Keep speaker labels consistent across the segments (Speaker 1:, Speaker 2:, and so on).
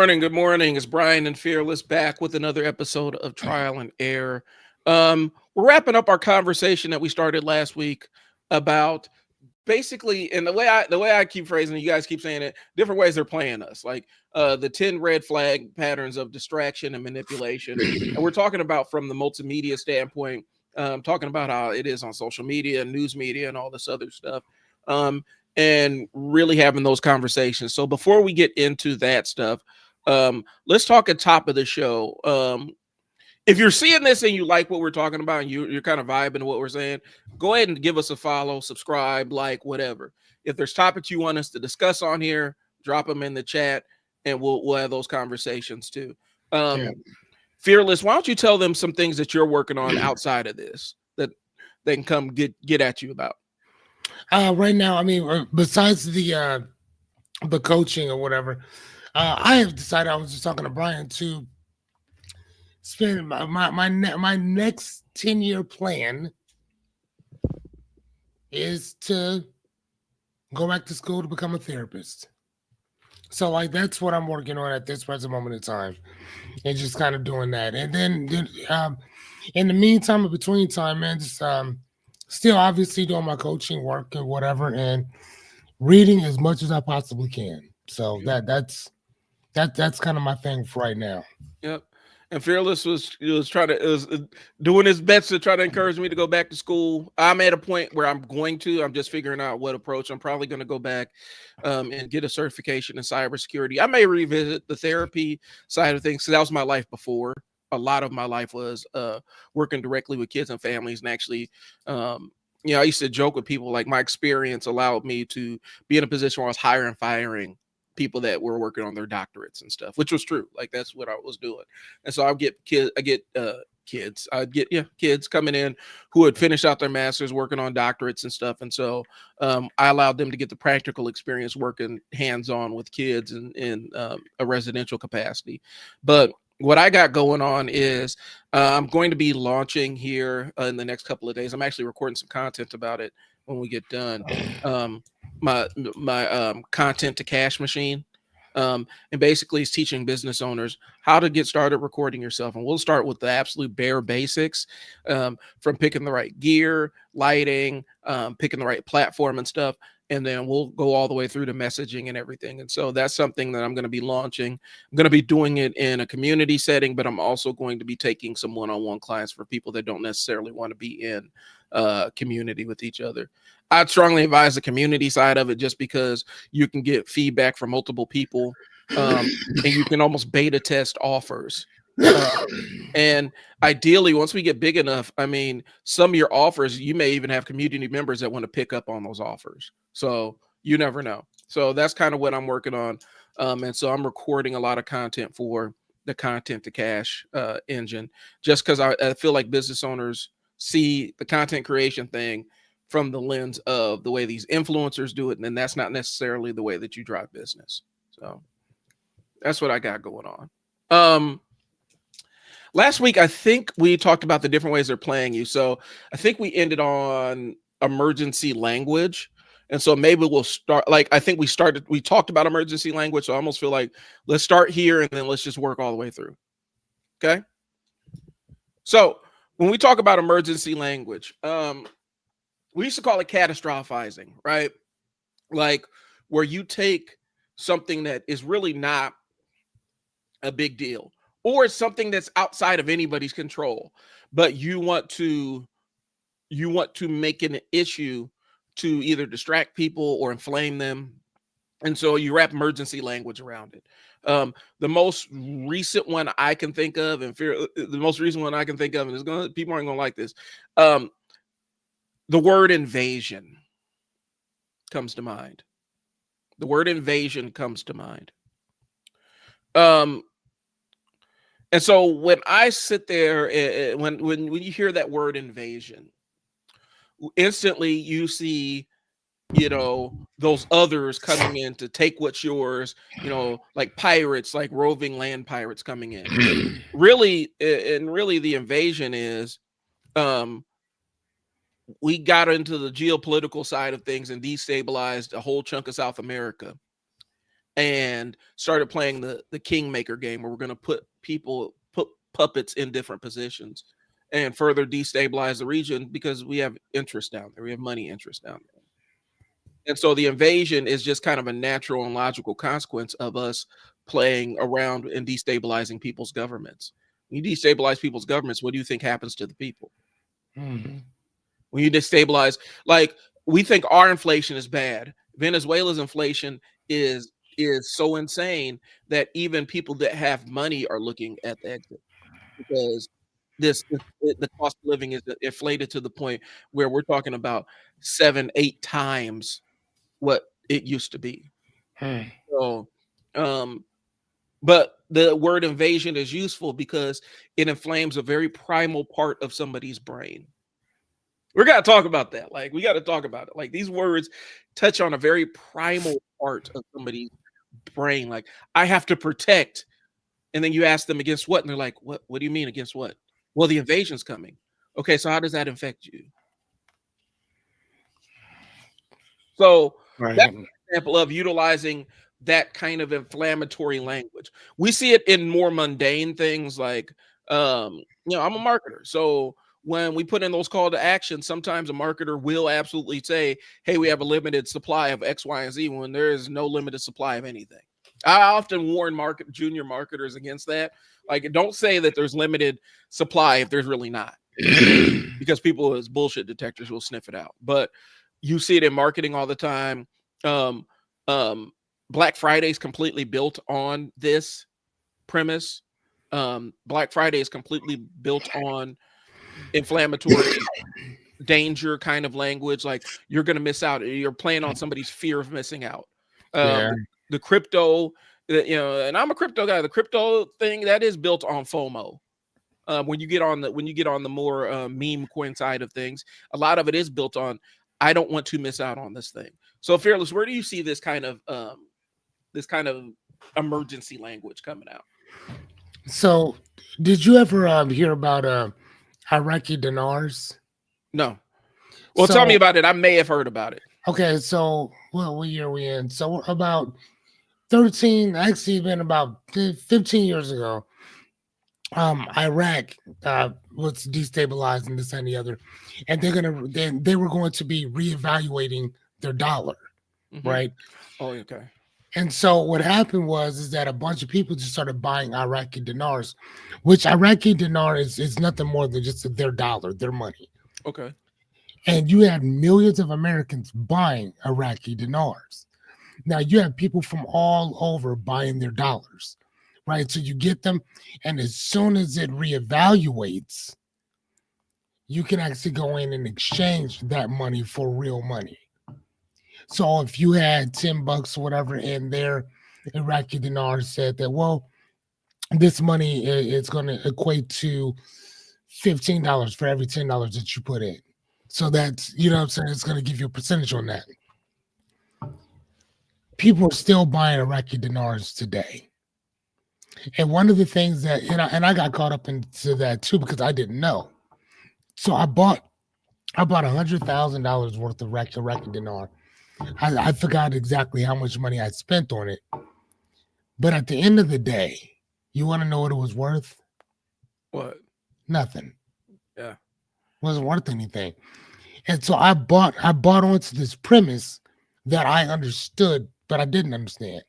Speaker 1: morning. Good morning. It's Brian and Fearless back with another episode of Trial and Error. We're wrapping up our conversation that we started last week about basically, and the way I keep phrasing it, you guys keep saying it, different ways they're playing us, like the 10 red flag patterns of distraction and manipulation. And we're talking about from the multimedia standpoint, talking about how it is on social media, news media, and all this other stuff. And really having those conversations. So before we get into that stuff, let's talk at top of the show. If you're seeing this and you like what we're talking about and you're kind of vibing to what we're saying, go ahead and give us a follow, subscribe, like, whatever. If there's topics you want us to discuss on here, drop them in the chat and we'll have those conversations too. Fearless, why don't you tell them some things that you're working on outside of this that they can come get at you about?
Speaker 2: Right now, I mean, besides the coaching or whatever, I have decided. I was just talking to Brian to spend my next 10-year plan is to go back to school to become a therapist. So like that's what I'm working on at this present moment in time, and just kind of doing that. And then in the meantime, in between time, man, just still obviously doing my coaching work and whatever, and reading as much as I possibly can. So that's kind of my thing for right now.
Speaker 1: Yep. And Fearless was doing his best to try to encourage me to go back to school. I'm at a point where I'm just figuring out what approach. I'm probably going to go back and get a certification in cybersecurity. I may revisit the therapy side of things because that was my life before. A lot of my life was working directly with kids and families, and actually, I used to joke with people like my experience allowed me to be in a position where I was hiring and firing people that were working on their doctorates and stuff, which was true. Like that's what I was doing. And so I'd get kids coming in who had finished out their masters working on doctorates and stuff. And so I allowed them to get the practical experience working hands-on with kids in a residential capacity. But what I got going on is I'm going to be launching here in the next couple of days. I'm actually recording some content about it when we get done. My content to cash machine. And basically it's teaching business owners how to get started recording yourself. And we'll start with the absolute bare basics, from picking the right gear, lighting, picking the right platform and stuff. And then we'll go all the way through to messaging and everything. And so that's something that I'm going to be launching. I'm going to be doing it in a community setting, but I'm also going to be taking some one-on-one clients for people that don't necessarily want to be in community with each other. I'd strongly advise the community side of it just because you can get feedback from multiple people, and you can almost beta test offers. And ideally, once we get big enough, I mean, some of your offers, you may even have community members that want to pick up on those offers. So you never know. So that's kind of what I'm working on. And so I'm recording a lot of content for the content to cash engine, just because I feel like business owners see the content creation thing from the lens of the way these influencers do it. And then that's not necessarily the way that you drive business. So that's what I got going on. Last week, I think we talked about the different ways they're playing you. So I think we ended on emergency language. And so maybe we'll start, like, I think we talked about emergency language. So I almost feel like let's start here and then let's just work all the way through. Okay. So when we talk about emergency language, we used to call it catastrophizing, right? Like where you take something that is really not a big deal, or it's something that's outside of anybody's control, but you want to make an issue to either distract people or inflame them. And so you wrap emergency language around it. The most recent one I can think of, and people aren't gonna like this. The word invasion comes to mind. The word invasion comes to mind. And so when I sit there, when you hear that word invasion, instantly you see, those others coming in to take what's yours, like pirates, like roving land pirates coming in. Really the invasion is, we got into the geopolitical side of things and destabilized a whole chunk of South America. and started playing the kingmaker game, where we're going to put puppets in different positions and further destabilize the region because we have interest down there. We have money interest down there. And so the invasion is just kind of a natural and logical consequence of us playing around and destabilizing people's governments. When you destabilize people's governments, what do you think happens to the people?
Speaker 2: Mhm.
Speaker 1: When you destabilize, like, we think our inflation is bad. Venezuela's inflation is so insane that even people that have money are looking at the exit, because the cost of living is inflated to the point where we're talking about 7-8 times what it used to be.
Speaker 2: Hmm.
Speaker 1: So, um, but the word invasion is useful because it inflames a very primal part of somebody's brain. We got to talk about that. Like, we got to talk about it. Like, these words touch on a very primal part of somebody's brain. Like, I have to protect. And then you ask them against what? And they're like, what do you mean against what? Well, the invasion's coming. Okay, so how does that affect you? So that's
Speaker 2: Right.
Speaker 1: an example of utilizing that kind of inflammatory language. We see it in more mundane things like, I'm a marketer. So when we put in those call to action, sometimes a marketer will absolutely say, hey, we have a limited supply of X, Y, and Z, when there is no limited supply of anything. I often warn junior marketers against that. Like, don't say that there's limited supply if there's really not, because people as bullshit detectors will sniff it out. But you see it in marketing all the time. Um, um, Black Friday is completely built on this premise. Black Friday is completely built on inflammatory danger kind of language. Like, you're going to miss out. You're playing on somebody's fear of missing out.
Speaker 2: Yeah.
Speaker 1: The crypto, and I'm a crypto guy. The crypto thing, that is built on FOMO. When you get on the more meme coin side of things, a lot of it is built on, I don't want to miss out on this thing. So, Fearless, where do you see this kind of emergency language coming out?
Speaker 2: So, did you ever hear about Iraqi dinars?
Speaker 1: No. Well, tell me
Speaker 2: So,
Speaker 1: about it. I may have heard about it.
Speaker 2: okay, so what year are we in? So about 13, actually been about 15 years ago, Iraq was destabilizing this and the other, and they were going to be reevaluating their dollar,
Speaker 1: Hmm.
Speaker 2: right?
Speaker 1: Oh, okay.
Speaker 2: And so what happened was is that a bunch of people just started buying Iraqi dinars, which Iraqi dinar is nothing more than just their dollar, their money.
Speaker 1: Okay.
Speaker 2: And you had millions of Americans buying Iraqi dinars. Now you have people from all over buying their dollars, right? So you get them, and as soon as it reevaluates, you can actually go in and exchange that money for real money. So if you had $10 or whatever in there, Iraqi dinar said that, well, this money is going to equate to $15 for every $10 that you put in. So that's, you know what I'm saying? It's going to give you a percentage on that. People are still buying Iraqi dinars today. And one of the things that, and I got caught up into that too because I didn't know. So I bought $100,000 worth of Iraqi dinar. I forgot exactly how much money I spent on it. But at the end of the day, you want to know what it was worth?
Speaker 1: What?
Speaker 2: Nothing.
Speaker 1: Yeah.
Speaker 2: It wasn't worth anything. And so I bought onto this premise that I understood, but I didn't understand.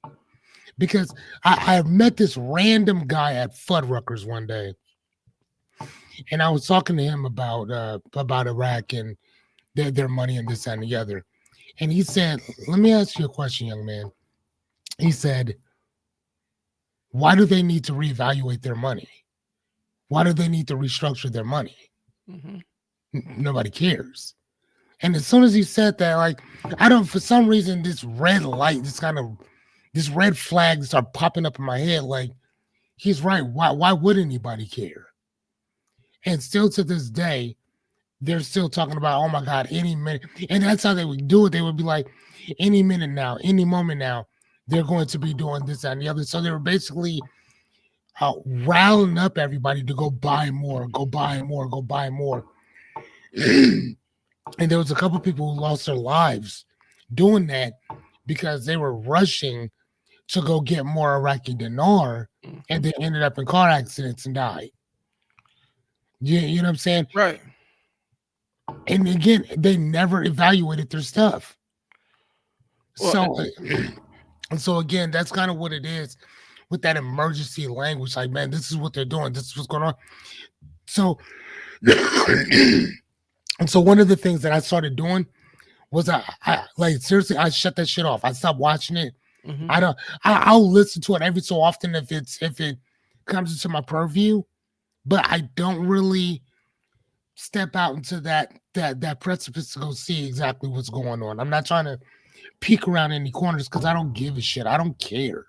Speaker 2: Because I met this random guy at Fuddruckers one day, and I was talking to him about Iraq and their money and this and the other. And he said, "Let me ask you a question, young man." He said, "Why do they need to reevaluate their money? Why do they need to restructure their money?
Speaker 1: Hmm.
Speaker 2: Nobody cares." And as soon as he said that, like, I don't, for some reason, this red light, this red flag started popping up in my head. Like, he's right. Why would anybody care? And still to this day, they're still talking about, oh my God, any minute. And that's how they would do it. They would be like, any minute now, any moment now, they're going to be doing this and the other. So they were basically riling up everybody to go buy more, go buy more, go buy more. And there was a couple people who lost their lives doing that because they were rushing to go get more Iraqi dinar, and
Speaker 1: Mhm.
Speaker 2: then ended up in car accidents and died. You know what I'm saying?
Speaker 1: Right.
Speaker 2: And again, they never evaluated their stuff.
Speaker 1: Well,
Speaker 2: So, and so again, that's kind of what it is with that emergency language. Like, man, this is what they're doing. This is what's going on. So, and so one of the things that I started doing was I like seriously, I shut that shit off. I stopped watching it.
Speaker 1: mhm.
Speaker 2: I don't. I'll listen to it every so often if it comes into my purview, but I don't really step out into that precipice to go see exactly what's going on. I'm not trying to peek around any corners because I don't give a shit. I don't care.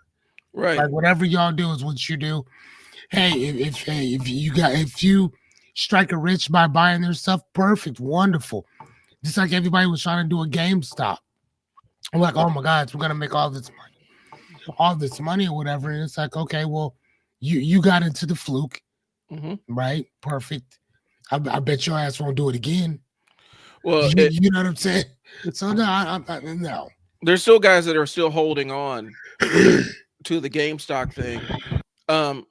Speaker 1: Right.
Speaker 2: Like whatever y'all do is what you do. Hey, if you strike a rich by buying their stuff, perfect, wonderful. Just like everybody was trying to do a GameStop. I'm like, oh my God, we're gonna make all this money or whatever. And it's like, okay, well, you got into the fluke,
Speaker 1: Mhm.
Speaker 2: right? Perfect. I bet your ass won't do it again.
Speaker 1: Well,
Speaker 2: You know what I'm saying? So no, no.
Speaker 1: there's still guys that are still holding on to the GameStop thing. Um,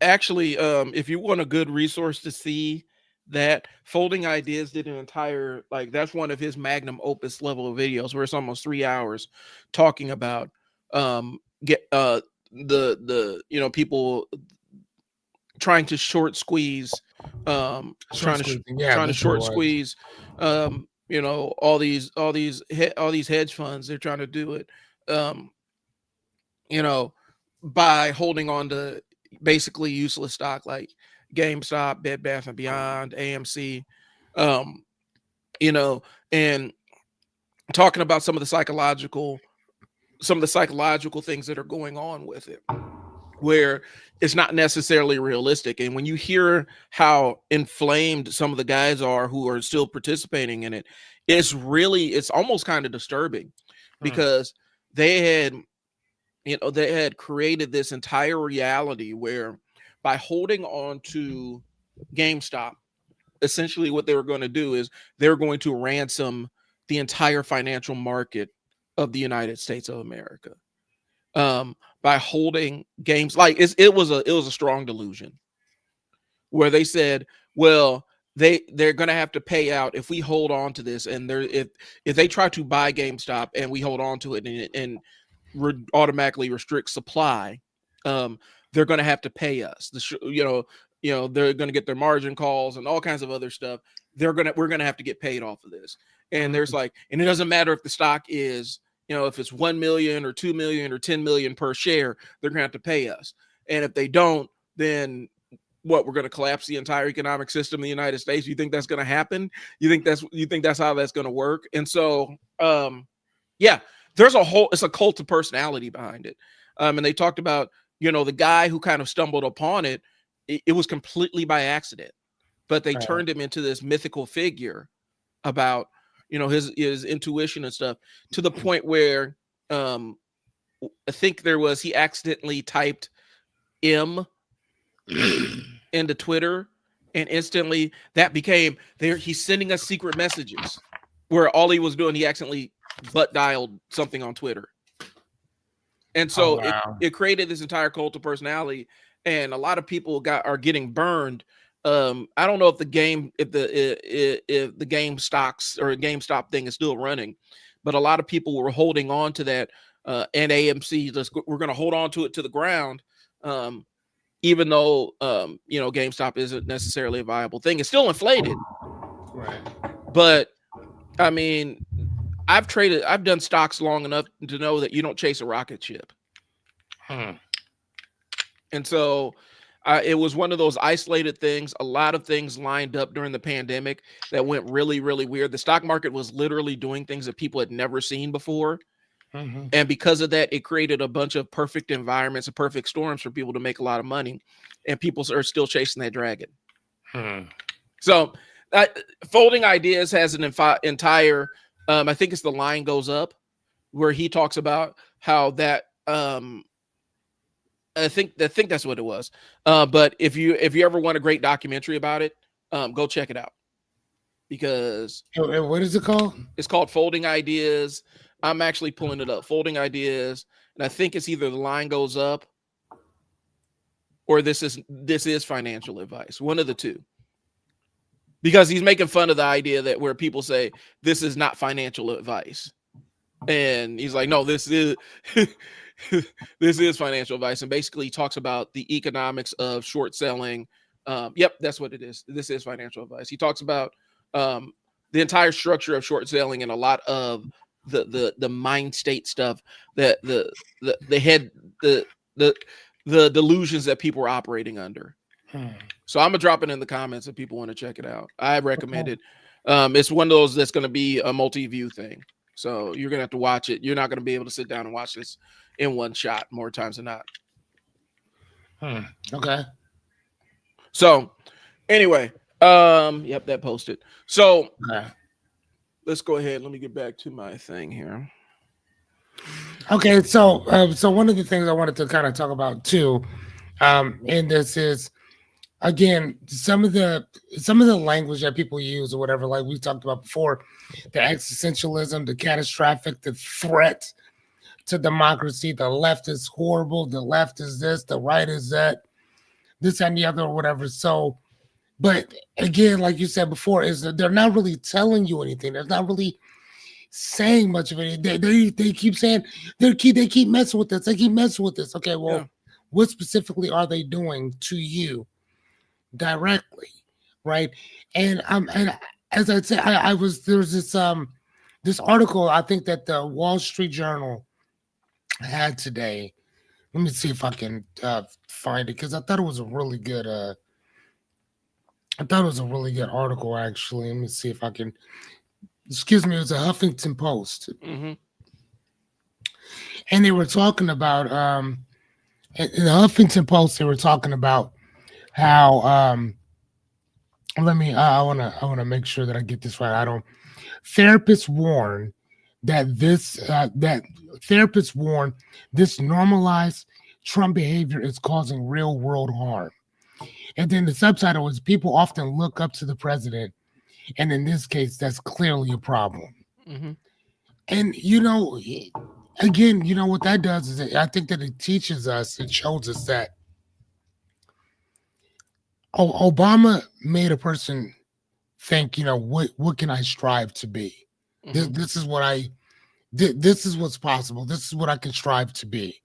Speaker 1: Actually, if you want a good resource to see that, Folding Ideas did an entire, like, that's one of his magnum opus level of videos where it's almost 3 hours talking about get the people trying to short squeeze,
Speaker 2: Short squeezing. Yeah, that's what it
Speaker 1: short
Speaker 2: was.
Speaker 1: squeeze, all these hedge funds. They're trying to do it, um, you know, by holding on to basically useless stock like GameStop, Bed Bath and Beyond, AMC, um, you know, and talking about some of the psychological things that are going on with it, where it's not necessarily realistic. And when you hear how inflamed some of the guys are who are still participating in it, it's almost kind of disturbing,
Speaker 2: Hmm.
Speaker 1: because had they had created this entire reality where, by holding on to GameStop, essentially what they were going to do is they're going to ransom the entire financial market of the United States of America, by holding games. Like, it was a strong delusion where they said, well, they're going to have to pay out if we hold on to this, and if they try to buy GameStop and we hold on to it, and automatically restrict supply, um, they're going to have to pay us. They're going to get their margin calls and all kinds of other stuff. We're going to have to get paid off of this. And there's like, and it doesn't matter if the stock is, if it's 1 million or 2 million or 10 million per share, they're going to have to pay us. And if they don't, then what, we're going to collapse the entire economic system in the United States. You think that's going to happen? You think that's how that's going to work? And so, yeah, it's a cult of personality behind it. And they talked about, the guy who kind of stumbled upon it, it was completely by accident, but they
Speaker 2: Right.
Speaker 1: turned him into this mythical figure about, his intuition and stuff, to the point where, I think he accidentally typed M into Twitter, and instantly that became there. He's sending us secret messages, where all he was doing, he accidentally butt dialed something on Twitter. And
Speaker 2: Oh
Speaker 1: so
Speaker 2: wow.
Speaker 1: it created this entire cult of personality, and a lot of people are getting burned. I don't know if the game stocks or GameStop thing is still running, but a lot of people were holding on to that, and AMC. We're going to hold on to it to the ground, even though GameStop isn't necessarily a viable thing. It's still inflated,
Speaker 2: Right.
Speaker 1: but I mean, I've done stocks long enough to know that you don't chase a rocket ship.
Speaker 2: Hmm.
Speaker 1: And so, it was one of those isolated things. A lot of things lined up during the pandemic that went really, really weird. The stock market was literally doing things that people had never seen before.
Speaker 2: Mm-hmm.
Speaker 1: And because of that, it created a bunch of perfect environments and perfect storms for people to make a lot of money. And people are still chasing that dragon.
Speaker 2: Hmm.
Speaker 1: So, Folding Ideas has an entire, I think it's The Line Goes Up, where he talks about how that, I think that's what it was. But if you ever want a great documentary about it, go check it out, because
Speaker 2: And what is it called?
Speaker 1: it's called Folding Ideas. I'm actually pulling it up. Folding ideas, and I think it's either the line goes up or this is financial advice. One of the two. Because he's making fun of the idea that where people say this is not financial advice. And he's like, no, this is this is financial advice. And basically he talks about the economics of short selling. Yep, that's what it is. This is financial advice. He talks about the entire structure of short selling and a lot of the mind state stuff that the head the delusions that people are operating under. So I'm gonna drop it in the comments if people want to check it out. I recommend it. It's one of those that's going to be a multi-view thing. So you're gonna have to watch it. You're not gonna be able to sit down and watch this in one shot more times than not.
Speaker 2: Okay.
Speaker 1: So anyway, yep, that posted. So let's go ahead. Let me get back to my thing here.
Speaker 2: Okay, so one of the things I wanted to kind of talk about too, in this is, again, some of the language that people use or whatever, like we talked about before, the existentialism, the catastrophic, the threat to democracy, the left is horrible, the left is this, the right is that, this and the other or whatever. So, but again, like you said before, is that they're not really telling you anything. They're not really saying much of it. They keep saying they keep messing with this. They keep messing with this. Okay, well, what specifically are they doing to you directly, right? And as I said, there's this article I think that the Wall Street Journal had today. Let me see if I can find it, because I thought it was a really good article, actually. Let me see if I can. Excuse me, it was a Huffington Post.
Speaker 1: Mm-hmm.
Speaker 2: And they were talking about in the Huffington Post, they were talking about how I wanna make sure that I get this right. Therapists warn that this normalized Trump behavior is causing real world harm. And then the subtitle is, people often look up to the president, and in this case, that's clearly a problem.
Speaker 1: Mm-hmm.
Speaker 2: And again, what that does is, I think that it shows us that Obama made a person think, what can I strive to be? Mm-hmm. This is what's possible. This is what I can strive to be.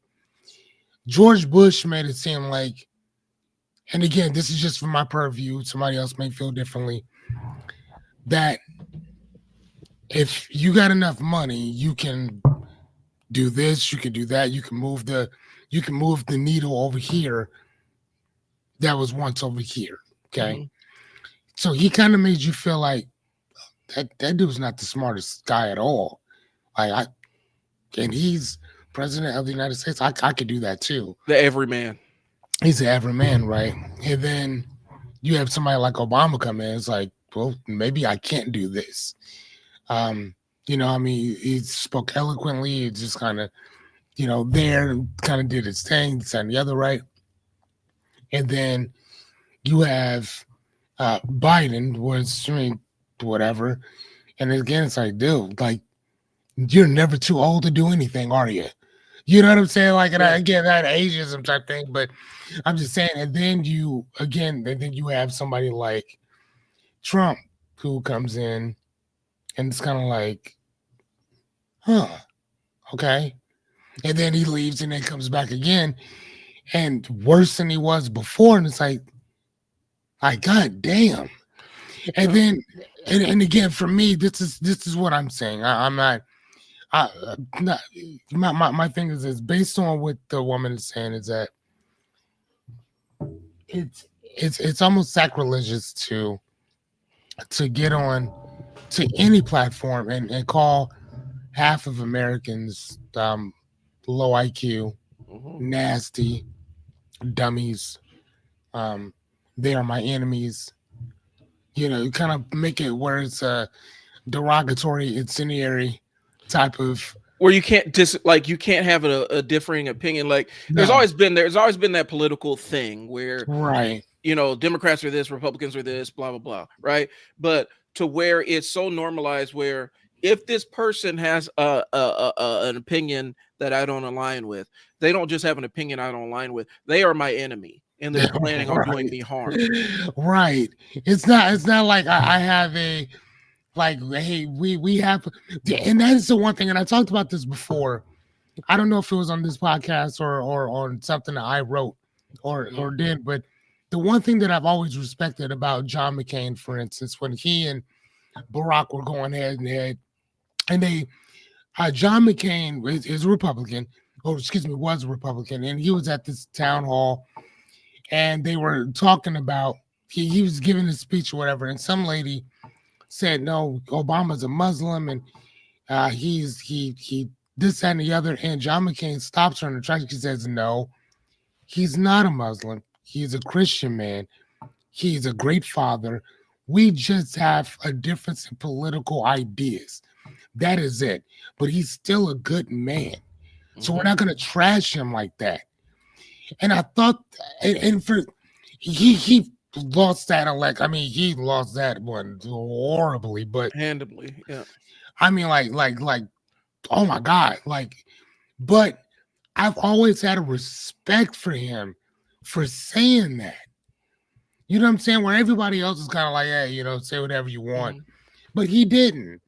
Speaker 2: George Bush made it seem like, and again, this is just from my purview, somebody else may feel differently, that if you got enough money, you can do this, you can do that, you can move the needle over here that was once over here. Okay. Mm-hmm. So he kind of made you feel like that dude's not the smartest guy at all. And he's president of the United States. I could do that too.
Speaker 1: The everyman.
Speaker 2: He's the everyman, right? And then you have somebody like Obama come in. It's like, well, maybe I can't do this. He spoke eloquently. He just kind of, there, kind of did his thing, this and the other, right? And then you have Biden, whatever. And again, it's like, dude, like, you're never too old to do anything, are you? You know what I'm saying? Like, and again, that ageism type thing, but I'm just saying. And then you have somebody like Trump who comes in, and it's kind of like, okay. And then he leaves and then comes back again, and worse than he was before. And it's like, God damn. And then, and again, for me, this is what I'm saying. My thing is based on what the woman is saying, is that it's almost sacrilegious to get on to any platform and call half of Americans low IQ, nasty dummies. They are my enemies. You kind of make it where it's a derogatory, incendiary type of,
Speaker 1: where you can't you can't have a differing opinion. Like, there's always been that political thing where,
Speaker 2: right,
Speaker 1: Democrats are this, Republicans are this, blah blah blah, right? But to where it's so normalized where if this person has an opinion that I don't align with, they don't just have an opinion I don't align with. They are my enemy, and they're planning on doing
Speaker 2: Right.
Speaker 1: me harm.
Speaker 2: Right. It's not like I have a like, hey, we have, and that is the one thing, and I talked about this before. I don't know if it was on this podcast or on something that I wrote or did, but the one thing that I've always respected about John McCain, for instance, when he and Barack were going head and head, and they John McCain is a Republican, or excuse me, was a Republican, and he was at this town hall, and they were talking about he was giving a speech or whatever, and some lady said, "No, Obama's a Muslim, and he this that, and the other." And John McCain stops her in the tracks. He says, "No, he's not a Muslim. He's a Christian man. He's a great father. We just have a difference in political ideas. That is it. But he's still a good man. So we're not going to trash him like that." And I thought, and for he lost that elect. I mean, he lost that one horribly, but
Speaker 1: Handedly, yeah.
Speaker 2: I mean, like, oh my God, like, but I've always had a respect for him for saying that. You know what I'm saying? Where everybody else is kind of like, hey, say whatever you want, but he didn't.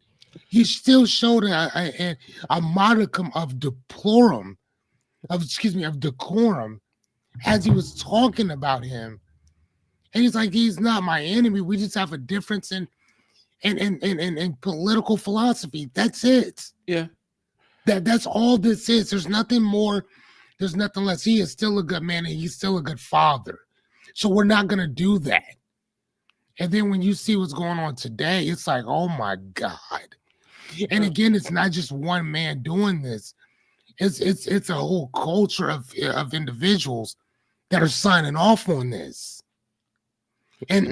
Speaker 2: He still showed a modicum of of decorum as he was talking about him. And he's like, he's not my enemy. We just have a difference in political philosophy. That's it.
Speaker 1: Yeah.
Speaker 2: That's all this is. There's nothing more. There's nothing less. He is still a good man and he's still a good father. So we're not going to do that. And then when you see what's going on today, it's like, oh my God. And again, it's not just one man doing this. It's a whole culture of individuals that are signing off on this. And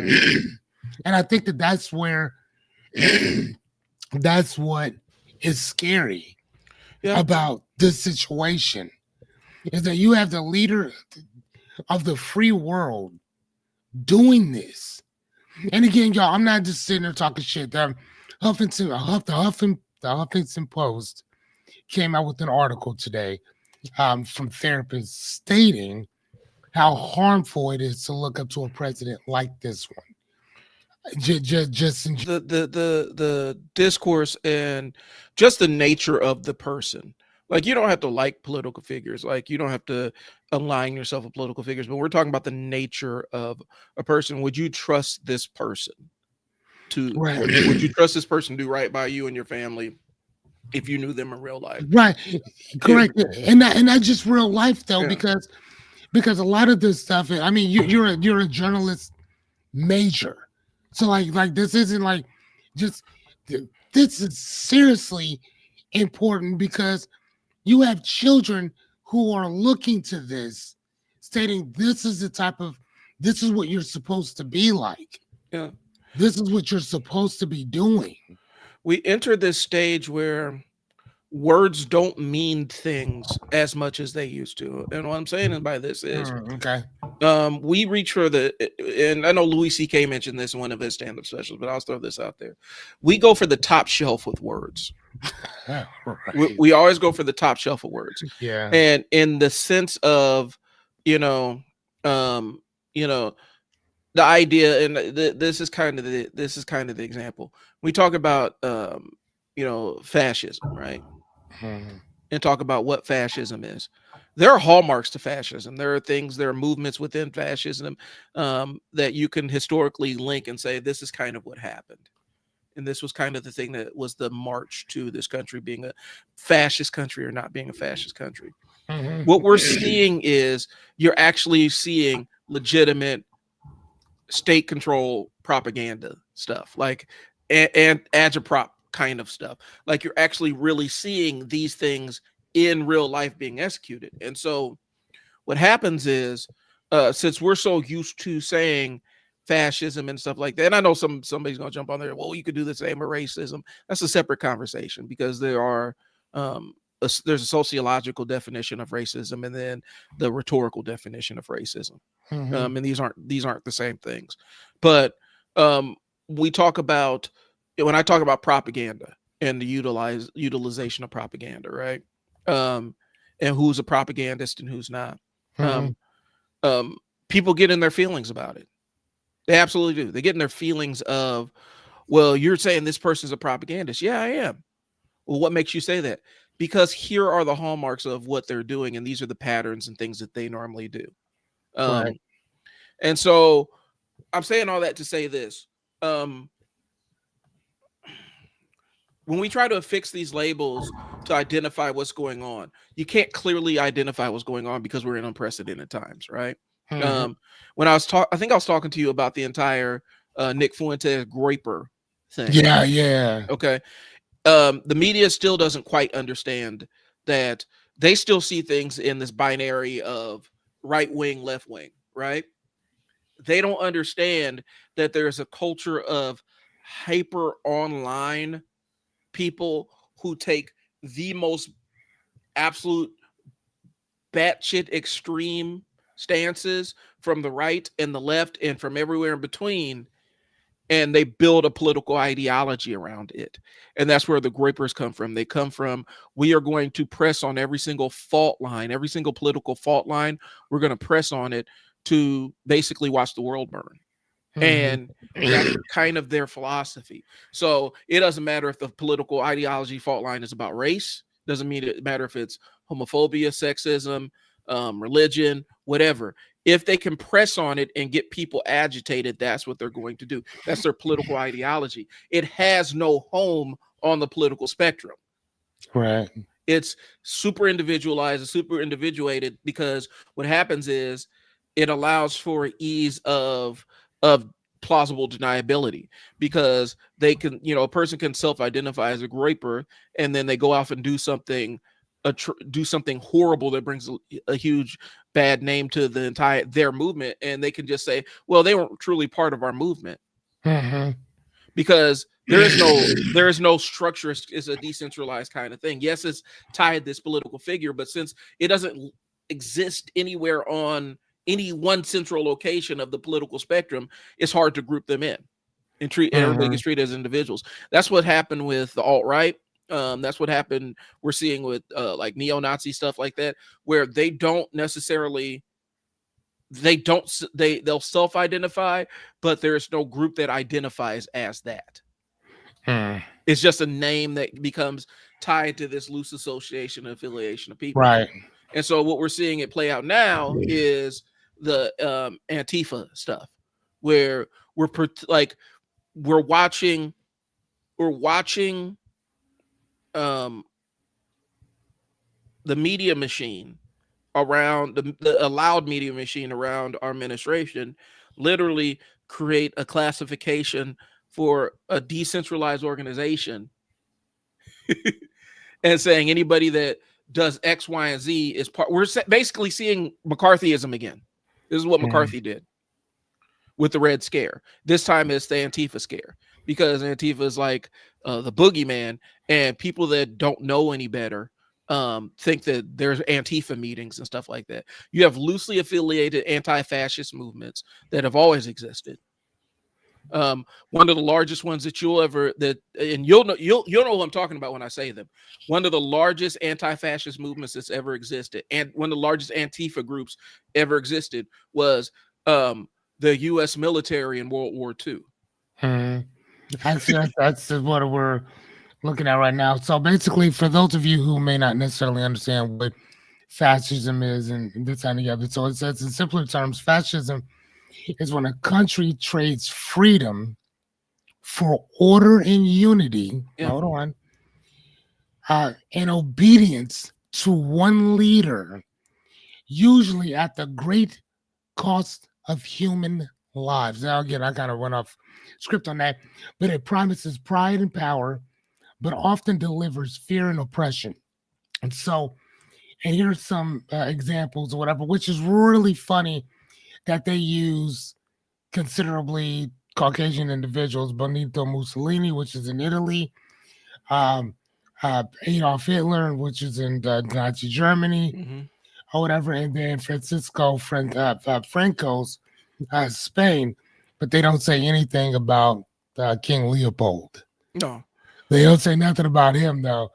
Speaker 2: and I think that's where that's what is scary about this situation, is that you have the leader of the free world doing this. And again, y'all, I'm not just sitting there talking shit. The Huffington Post came out with an article today from therapists stating how harmful it is to look up to a president like this one. Just in
Speaker 1: the discourse and just the nature of the person. Like, you don't have to like political figures. Like, you don't have to align yourself with political figures. But we're talking about the nature of a person. Would you trust this person to?
Speaker 2: Right.
Speaker 1: Would you trust this person to do right by you and your family if you knew them in real life?
Speaker 2: Right. Correct. And not just real life though, because a lot of this stuff. I mean, you're a journalist major, so like this isn't like just this is seriously important because you have children who are looking to this, stating this is what you're supposed to be like.
Speaker 1: Yeah.
Speaker 2: This is what you're supposed to be doing.
Speaker 1: We enter this stage where words don't mean things as much as they used to. And what I'm saying by this is, we reach for and I know Louis C.K. mentioned this in one of his stand-up specials, but I'll throw this out there. We go for the top shelf with words. Right. We always go for the top shelf of words.
Speaker 2: Yeah.
Speaker 1: And in the sense of, the idea, and this is kind of the example. We talk about fascism, right? And talk about what fascism is. There are hallmarks to fascism. There are movements within fascism that you can historically link and say this is kind of what happened. And this was kind of the thing that was the march to this country being a fascist country or not being a fascist country. What we're seeing is you're actually seeing legitimate state control propaganda stuff, like and agitprop kind of stuff. Like, you're actually really seeing these things in real life being executed. And so what happens is, since we're so used to saying fascism and stuff like that, and I know somebody's gonna jump on there, well, you could do the same with racism. That's a separate conversation, because there's a sociological definition of racism and then the rhetorical definition of racism. And these aren't the same things. But when I talk about propaganda, and the utilization of propaganda, right? Um, and who's a propagandist and who's not.
Speaker 2: Mm-hmm.
Speaker 1: Um, People get in their feelings about it. They absolutely do. They get in their feelings of, well, you're saying this person's a propagandist. Yeah, I am. Well, what makes you say that? Because here are the hallmarks of what they're doing, and these are the patterns and things that they normally do.
Speaker 2: Right.
Speaker 1: Um, and so I'm saying all that to say this. Um, when we try to affix these labels to identify what's going on, you can't clearly identify what's going on because we're in unprecedented times, right?
Speaker 2: Mm-hmm.
Speaker 1: Um, I think I was talking to you about the entire Nick Fuentes Groiper thing.
Speaker 2: Yeah, yeah.
Speaker 1: Okay, the media still doesn't quite understand that. They still see things in this binary of right wing, left wing, right? They don't understand that there's a culture of hyper online people who take the most absolute batshit extreme stances from the right and the left and from everywhere in between, and they build a political ideology around it. And that's where the Groypers come from. They come from, we are going to press on every single fault line, every single political fault line. We're going to press on it to basically watch the world burn. And that's
Speaker 2: Mm-hmm.
Speaker 1: kind of their philosophy. So it doesn't matter if the political ideology fault line is about race, doesn't mean it matter if it's homophobia, sexism, religion, whatever. If they can press on it and get people agitated, that's what they're going to do. That's their political ideology. It has no home on the political spectrum.
Speaker 2: Right.
Speaker 1: It's super individualized and super individuated, because what happens is it allows for ease of plausible deniability, because they can, a person can self-identify as a groper, and then they go off and do something do something horrible that brings a huge bad name to the entire their movement, and they can just say, well, they weren't truly part of our movement,
Speaker 2: Mm-hmm.
Speaker 1: because there is no structure. It's a decentralized kind of thing. Yes, it's tied this political figure, but since it doesn't exist anywhere on any one central location of the political spectrum, it's hard to group them in and treat, and everybody
Speaker 2: Mm-hmm.
Speaker 1: gets treated as individuals. That's what happened with the alt-right. That's what happened, we're seeing with like neo-Nazi stuff like that, where they don't necessarily, they'll self-identify, but there's no group that identifies as that.
Speaker 2: Mm.
Speaker 1: It's just a name that becomes tied to this loose association and affiliation of people.
Speaker 2: Right.
Speaker 1: And so what we're seeing it play out now is the Antifa stuff, where like we're watching um the media machine around the allowed media machine around our administration literally create a classification for a decentralized organization and saying anybody that does X, Y, and Z is part. We're basically seeing McCarthyism again. This is what
Speaker 2: Mm.
Speaker 1: McCarthy did with the Red Scare. This time it's the Antifa scare, because Antifa is like the boogeyman, and people that don't know any better think that there's Antifa meetings and stuff like that. You have loosely affiliated anti-fascist movements that have always existed. One of the largest ones that and you'll know who I'm talking about when I say them. One of the largest anti-fascist movements that's ever existed, and one of the largest Antifa groups ever existed, was the U.S. military in World War II.
Speaker 2: Mm. That's what we're looking at right now. So basically, for those of you who may not necessarily understand what fascism is and this and the other, so it says in simpler terms, fascism is when a country trades freedom for order and unity.
Speaker 1: Yeah,
Speaker 2: Hold on. And obedience to one leader, usually at the great cost of human lives. Now, again, I kind of went off script on that, but it promises pride and power, but often delivers fear and oppression. And so, and here's some examples or whatever, which is really funny that they use considerably Caucasian individuals, Benito Mussolini, which is in Italy, um, Adolf Hitler, which is in Nazi Germany,
Speaker 1: mm-hmm.
Speaker 2: or whatever, and then Franco's Spain, but they don't say anything about King Leopold.
Speaker 1: No.
Speaker 2: They don't say nothing about him though.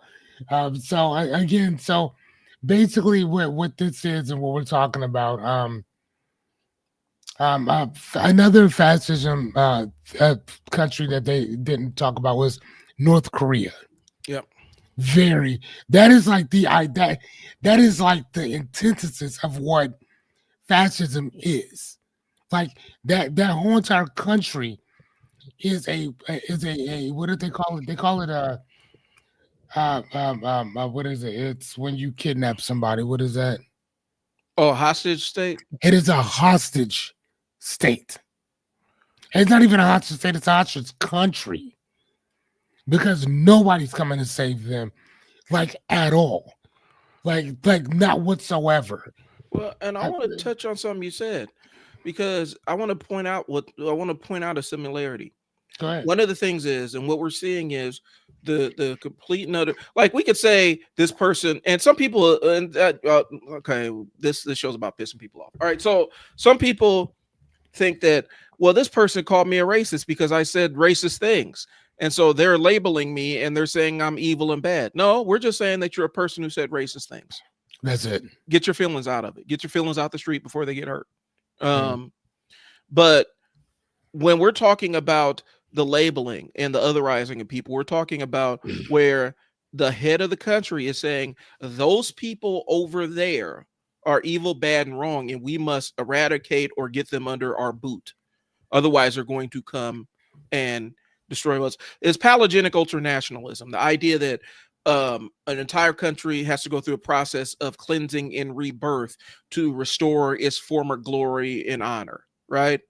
Speaker 2: Again, so basically, what this is and what we're talking about, another fascism country that they didn't talk about was North Korea.
Speaker 1: Yep.
Speaker 2: Very, that is like that is like the antithesis of what fascism is. Like that whole entire country is a what did they call it? They call it a what is it? It's when you kidnap somebody. What is that?
Speaker 1: Oh, hostage state.
Speaker 2: It is a hostage state. It's not even a hostage state, it's a hostage country. Because nobody's coming to save them, like at all. Like not whatsoever.
Speaker 1: Well, and I
Speaker 2: I-
Speaker 1: want to touch on something you said because I want to point out a similarity.
Speaker 2: Go ahead.
Speaker 1: One of the things is, and what we're seeing is the complete and utter. Like we could say this person, and some people, okay, this show's about pissing people off. All right, so some people think that, well, this person called me a racist because I said racist things. And so they're labeling me and they're saying I'm evil and bad. No, we're just saying that you're a person who said racist things.
Speaker 2: That's it.
Speaker 1: Get your feelings out of it. Get your feelings out the street before they get hurt.
Speaker 2: Mm.
Speaker 1: But when we're talking about the labeling and the otherizing of people, we're talking about where the head of the country is saying those people over there are evil, bad, and wrong, and we must eradicate or get them under our boot. Otherwise, they're going to come and destroy us. Is palagenic ultranationalism, the idea that an entire country has to go through a process of cleansing and rebirth to restore its former glory and honor, right?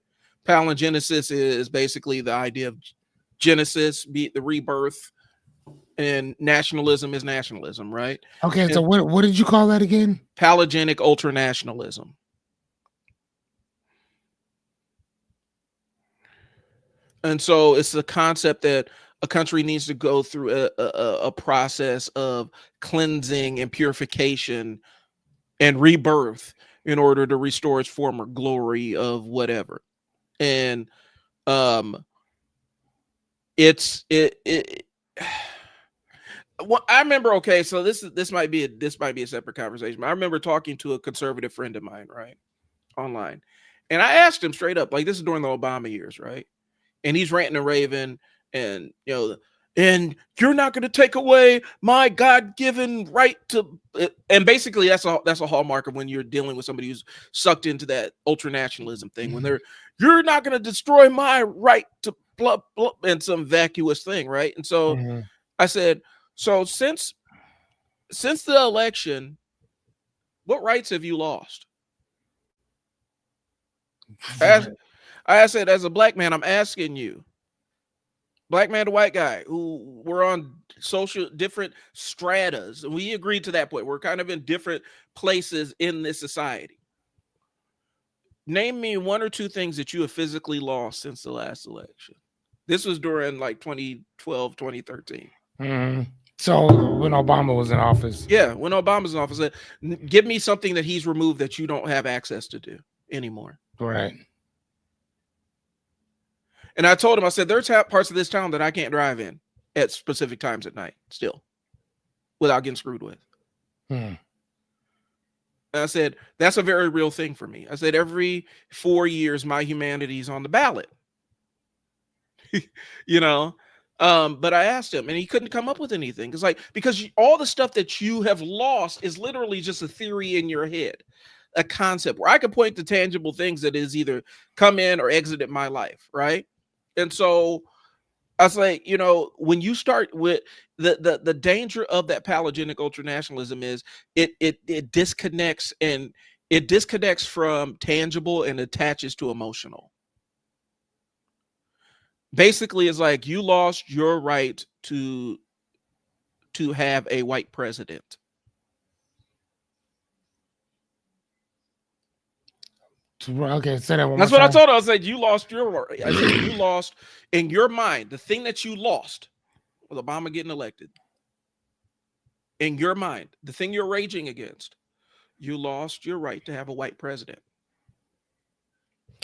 Speaker 1: Palingenesis is basically the idea of Genesis, be the rebirth, and nationalism is nationalism, right?
Speaker 2: Okay,
Speaker 1: And
Speaker 2: so what did you call that again?
Speaker 1: palagenic ultranationalism. And so it's the concept that a country needs to go through a process of cleansing and purification and rebirth in order to restore its former glory of whatever. And it's it well, I remember, okay, so this might be a separate conversation. But I remember talking to a conservative friend of mine, right, online. And I asked him straight up, like, this is during the Obama years, right? And he's ranting and raving, and and you're not going to take away my God-given right to, and basically that's a hallmark of when you're dealing with somebody who's sucked into that ultranationalism thing. When you're not going to destroy my right to blah blah, and some vacuous thing, right? And so I said, so since the election, what rights have you lost? I said, as a black man, I'm asking you, black man to white guy, who we're on social different stratas, and we agreed to that point. We're kind of in different places in this society. Name me one or two things that you have physically lost since the last election. This was during like 2012, 2013.
Speaker 2: So when Obama was in office.
Speaker 1: Yeah, when Obama's in office, give me something that he's removed that you don't have access to do anymore.
Speaker 2: Right.
Speaker 1: And I told him, I said, there's parts of this town that I can't drive in at specific times at night still without getting screwed with. And I said, that's a very real thing for me. I said, every 4 years, my humanity's on the ballot. But I asked him and he couldn't come up with anything. It's like, because all the stuff that you have lost is literally just a theory in your head, a concept where I could point to tangible things that is either come in or exited my life, right? And so I was like, when you start with the danger of that palagenic ultranationalism is it disconnects, and it disconnects from tangible and attaches to emotional. Basically, it's like you lost your right to have a white president.
Speaker 2: Okay, say that one
Speaker 1: That's
Speaker 2: more
Speaker 1: what I
Speaker 2: time.
Speaker 1: told her. I said, you lost your right. I said, you lost in your mind, the thing that you lost with Obama getting elected. In your mind, the thing you're raging against, you lost your right to have a white president.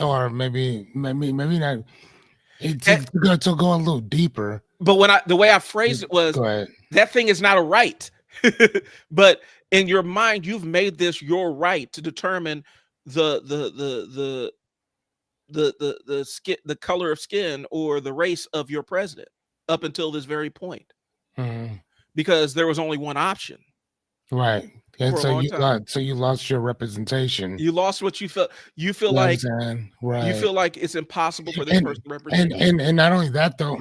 Speaker 2: Or maybe not.
Speaker 1: And,
Speaker 2: To go a little deeper.
Speaker 1: but the way I phrased it was,
Speaker 2: Go ahead.
Speaker 1: that thing is not a right. But in your mind, you've made this your right to determine the the the the the skin, the color of skin, or the race of your president up until this very point,
Speaker 2: Mhm.
Speaker 1: because there was only one option
Speaker 2: Right. And
Speaker 1: for a long time.
Speaker 2: so you lost your representation.
Speaker 1: You lost what you felt. You feel
Speaker 2: You know what I'm
Speaker 1: like
Speaker 2: saying?
Speaker 1: you
Speaker 2: Right.
Speaker 1: feel like it's impossible for this
Speaker 2: And
Speaker 1: person to represent you.
Speaker 2: and not only that though,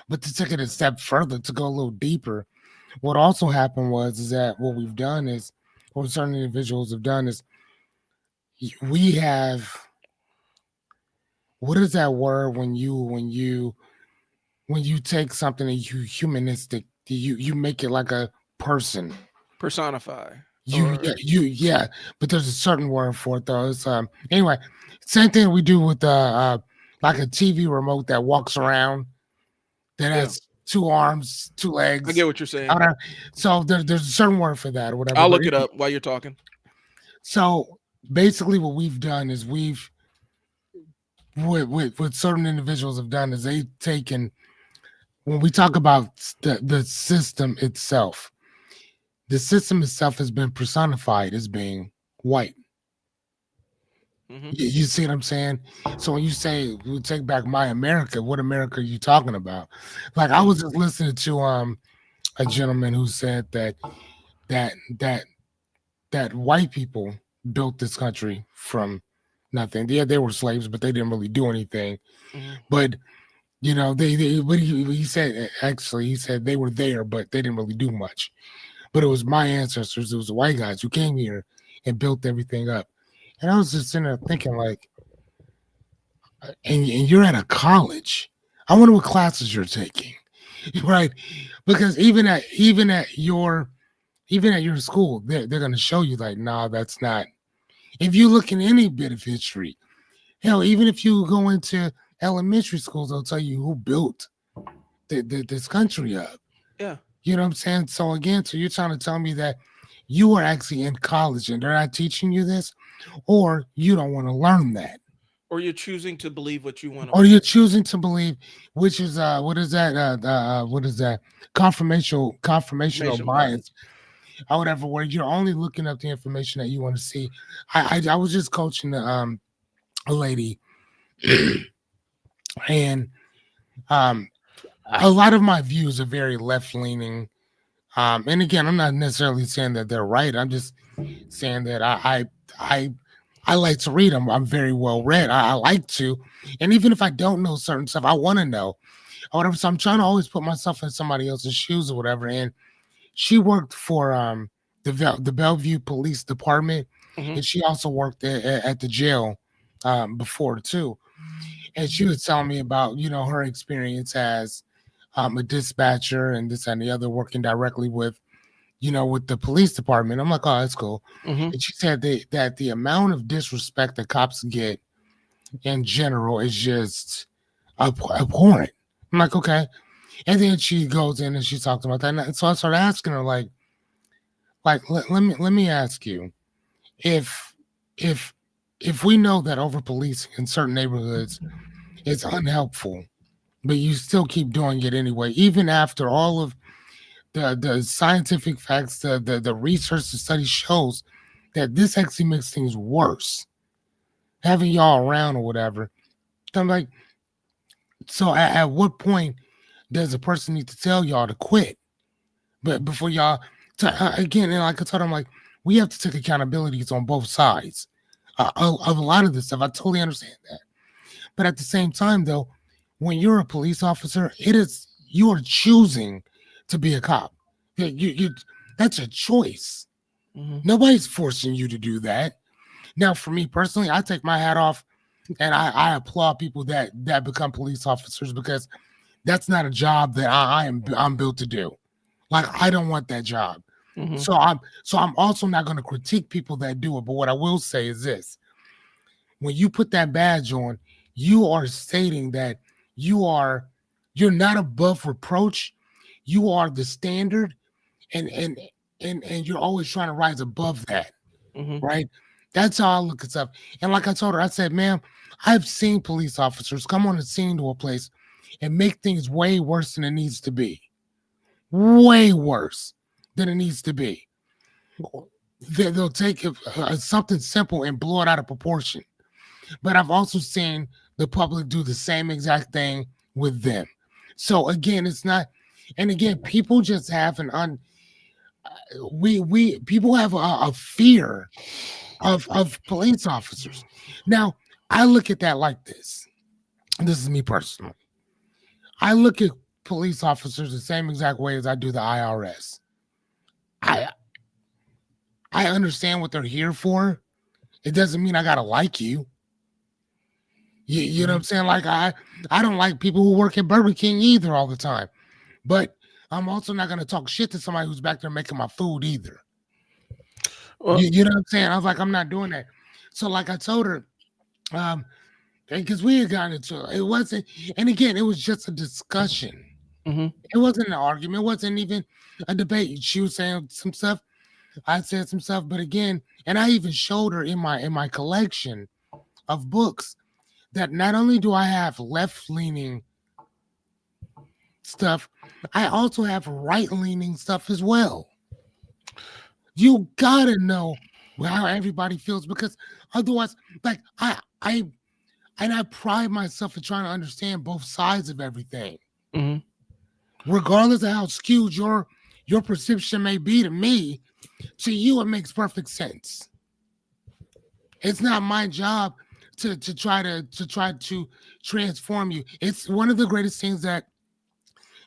Speaker 2: but to take it a step further, to go a little deeper, what also happened was is that what we've done is, what certain individuals have done is, we have, what is that word when you take something and you humanistic, you make it like a person.
Speaker 1: Personify,
Speaker 2: You
Speaker 1: or
Speaker 2: yeah, but there's a certain word for it though. It's anyway, same thing we do with like a TV remote that walks around, that
Speaker 1: yeah,
Speaker 2: has two arms, two
Speaker 1: I
Speaker 2: legs.
Speaker 1: get what you're saying.
Speaker 2: Whatever. So there's a certain word for that or whatever.
Speaker 1: I'll
Speaker 2: But
Speaker 1: look it up while you're talking.
Speaker 2: so basically, what we've done is what certain individuals have done is they've taken, when we talk about the system itself, the system itself has been personified as being white.
Speaker 1: Hmm.
Speaker 2: You see what I'm saying? So when you say we take back my America, what America are you talking about? Like, I
Speaker 1: Yeah.
Speaker 2: was just listening to a gentleman who said that that that white people built this country from nothing. Yeah, they were slaves, but they didn't really do anything.
Speaker 1: Hmm.
Speaker 2: But they but he said, actually, he said they were there, but they didn't really do much. But it was my ancestors, it was the white guys who came here and built everything up. And I was just sitting there thinking, like, and you're at a college. I wonder what classes you're taking, right? Because even at your school, they're going to show you, like, no, that's not. If you look in any bit of history, hell, even if you go into elementary schools, they'll tell you who built this country up.
Speaker 1: Yeah.
Speaker 2: You know what I'm saying? So again, so you're trying to tell me that you are actually in college and they're not teaching you this, or you don't want to learn that,
Speaker 1: Or you're choosing to believe what you want to
Speaker 2: or
Speaker 1: believe.
Speaker 2: you're choosing to believe, which is what is that? What is that? Confirmational
Speaker 1: Information bias.
Speaker 2: bias, or whatever. Where you're only looking up the information that you want to see. I was just coaching a lady, and um a lot of my views are very left leaning. And again, I'm not necessarily saying that they're right. I'm just saying that I I like to read. I'm very well read. I like to, and even if I don't know certain stuff, I want to know or whatever. So I'm trying to always put myself in somebody else's shoes or whatever. And she worked for the Bellevue Police Department,
Speaker 1: Hmm.
Speaker 2: and she also worked at the jail before too. And she was telling me about her experience as a dispatcher and this and the other, working directly with with the police department. I'm like, oh, that's cool.
Speaker 1: Hmm.
Speaker 2: And she said that the amount of disrespect that cops get in general is just abhorrent. I'm like, okay. And then she goes in and she talks about that. And so I started asking her, let me ask you, if if if we know that over policing in certain neighborhoods is unhelpful, but you still keep doing it anyway, even after all of the scientific facts, the research, the study shows that this actually makes things worse. Having y'all around or whatever. I'm like, so at what point does a person need to tell y'all to quit? But before y'all, again, and like I told him, like, we have to take accountabilities on both sides of a lot of this stuff. I totally understand that. But at the same time, though, when you're a police officer, you are choosing to be a cop. You that's a choice.
Speaker 1: Hmm.
Speaker 2: Nobody's forcing you to do that. Now, for me personally, I take my hat off and I applaud people that become police officers, because that's not a job that I'm built to do. Like, I don't want that job.
Speaker 1: Hmm.
Speaker 2: So I'm also not going to critique people that do it. But what I will say is this: when you put that badge on, you are stating that you are you're not above reproach. You are the standard, and and you're always trying to rise above that,
Speaker 1: Hmm.
Speaker 2: right? That's how I look at stuff. And like I told her, I said, ma'am, I've seen police officers come on the scene to a place and make things way worse than it needs to be. Way worse than it needs to be. They'll take something simple and blow it out of proportion. But I've also seen the public do the same exact thing with them. So again, it's not. And again, people just have an we people have a fear of police officers. Now, I look at that like this. This is me personally. I look at police officers the same exact way as I do the IRS. I I understand what they're here for. It doesn't mean I gotta like you. You know what I'm saying? Like I don't like people who work at Burger King either all the time. But I'm also not gonna talk shit to somebody who's back there making my food either.
Speaker 1: Well,
Speaker 2: You know what I'm saying? I was like, I'm not doing that. So like I told her, because we had gotten into it. It wasn't, and again, it was just a discussion.
Speaker 1: mhm.
Speaker 2: It wasn't an argument. It wasn't even a debate. She was saying some stuff. I said some stuff, but again, and I even showed her in my collection of books that not only do I have left leaning stuff, I also have right leaning stuff as well. You gotta know how everybody feels because otherwise, like I pride myself in trying to understand both sides of everything,
Speaker 1: Mhm.
Speaker 2: regardless of how skewed your perception may be to me. To you, it makes perfect sense. It's not my job to try to transform you. It's one of the greatest things that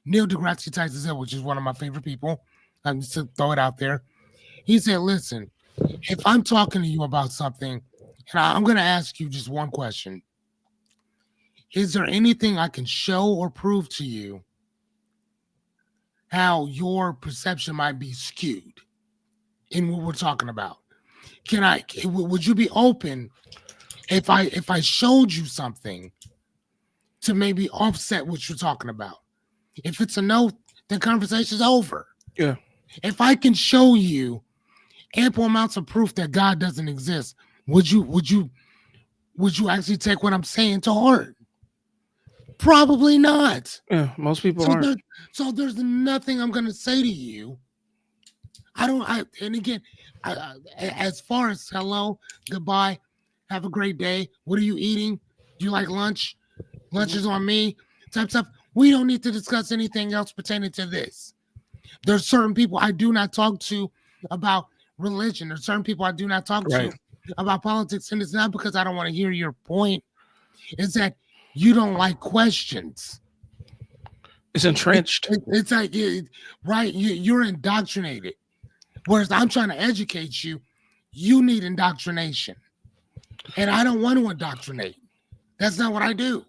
Speaker 2: Neil deGrasse Tyson said, which is one of my favorite people. I'm just to throw it out there. He said, "Listen, if I'm talking to you about something, and I'm going to ask you just one question, is there anything I can show or prove to you how your perception might be skewed in what we're talking about? Would you be open if I showed you something to maybe offset what you're talking about? If it's a no, then conversation's over.
Speaker 1: Yeah.
Speaker 2: If I can show you ample amounts of proof that God doesn't exist, would you actually take what I'm saying to heart? Probably not.
Speaker 1: Yeah. Most people
Speaker 2: So
Speaker 1: aren't.
Speaker 2: there's nothing I'm gonna say to you. I don't. And again, as far as hello, goodbye, have a great day. What are you eating? Do you like lunch? Lunch is on me. Type stuff. We don't need to discuss anything else pertaining to this. There's certain people I do not talk to about religion. There's certain people I do not talk
Speaker 1: Right.
Speaker 2: to about politics, and it's not because I don't want to hear your point. It's that you don't like questions.
Speaker 1: It's entrenched.
Speaker 2: It's like right. You're indoctrinated. Whereas I'm trying to educate you, you need indoctrination. And I don't want to indoctrinate. That's not what I do.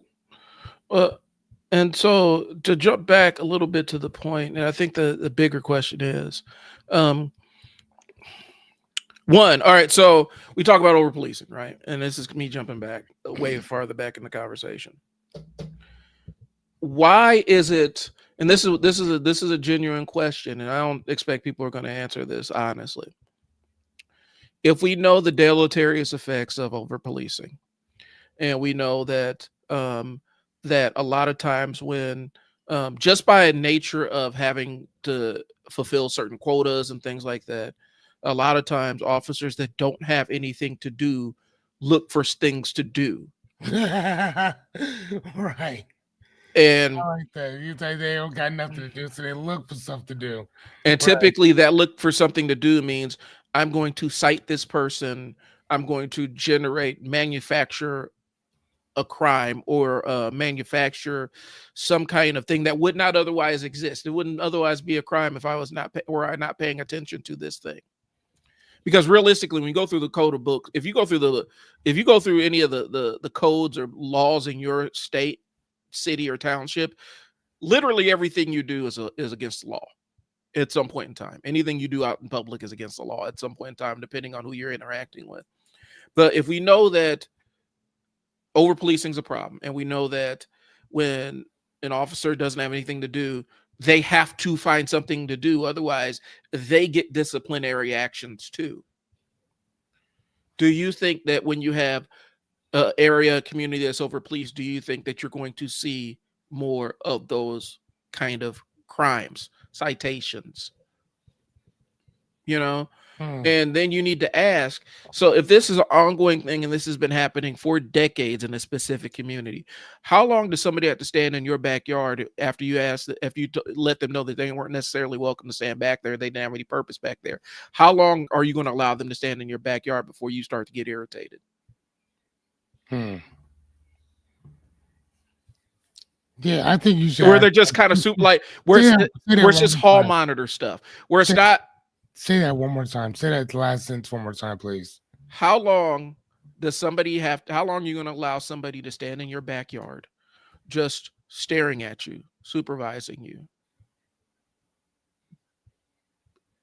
Speaker 1: And so to jump back a little bit to the point, and I think the bigger question is, um, one, all right, so we talk about over policing, right? And this is me jumping back way farther back in the conversation. Why is it, and this is a genuine question, and I don't expect people are going to answer this honestly. If we know the deleterious effects of over policing, and we know that that a lot of times when just by nature of having to fulfill certain quotas and things like that, a lot of times officers that don't have anything to do look for things to do.
Speaker 2: Right.
Speaker 1: And
Speaker 2: I like that. You say they don't got nothing to do, so they look for stuff to do.
Speaker 1: and typically that look for something to do means I'm going to cite this person, I'm going to manufacture a crime or manufacture some kind of thing that would not otherwise exist. It wouldn't otherwise be a crime if I was not were I not paying attention to this thing. Because realistically, when you go through the code of books, if you go through any of the codes or laws in your state, city, or township, literally everything you do is against the law at some point in time. Anything you do out in public is against the law at some point in time, depending on who you're interacting with. But if we know that over policing is a problem, and we know that when an officer doesn't have anything to do, they have to find something to do, otherwise they get disciplinary actions too. Do you think that when you have area community that's over police, do you think that you're going to see more of those kind of crimes, citations, you know? And then you need to ask, so if this is an ongoing thing and this has been happening for decades in a specific community, how long does somebody have to stand in your backyard after you let them know that they weren't necessarily welcome to stand back there, they didn't have any purpose back there? How long are you going to allow them to stand in your backyard before you start to get irritated?
Speaker 2: Yeah, I think you should.
Speaker 1: Where they're just kind of where it's just hall monitor stuff, where it's not.
Speaker 2: Say that one more time. Say that last sentence one more time, please.
Speaker 1: How long how long are you going to allow somebody to stand in your backyard just staring at you, supervising you,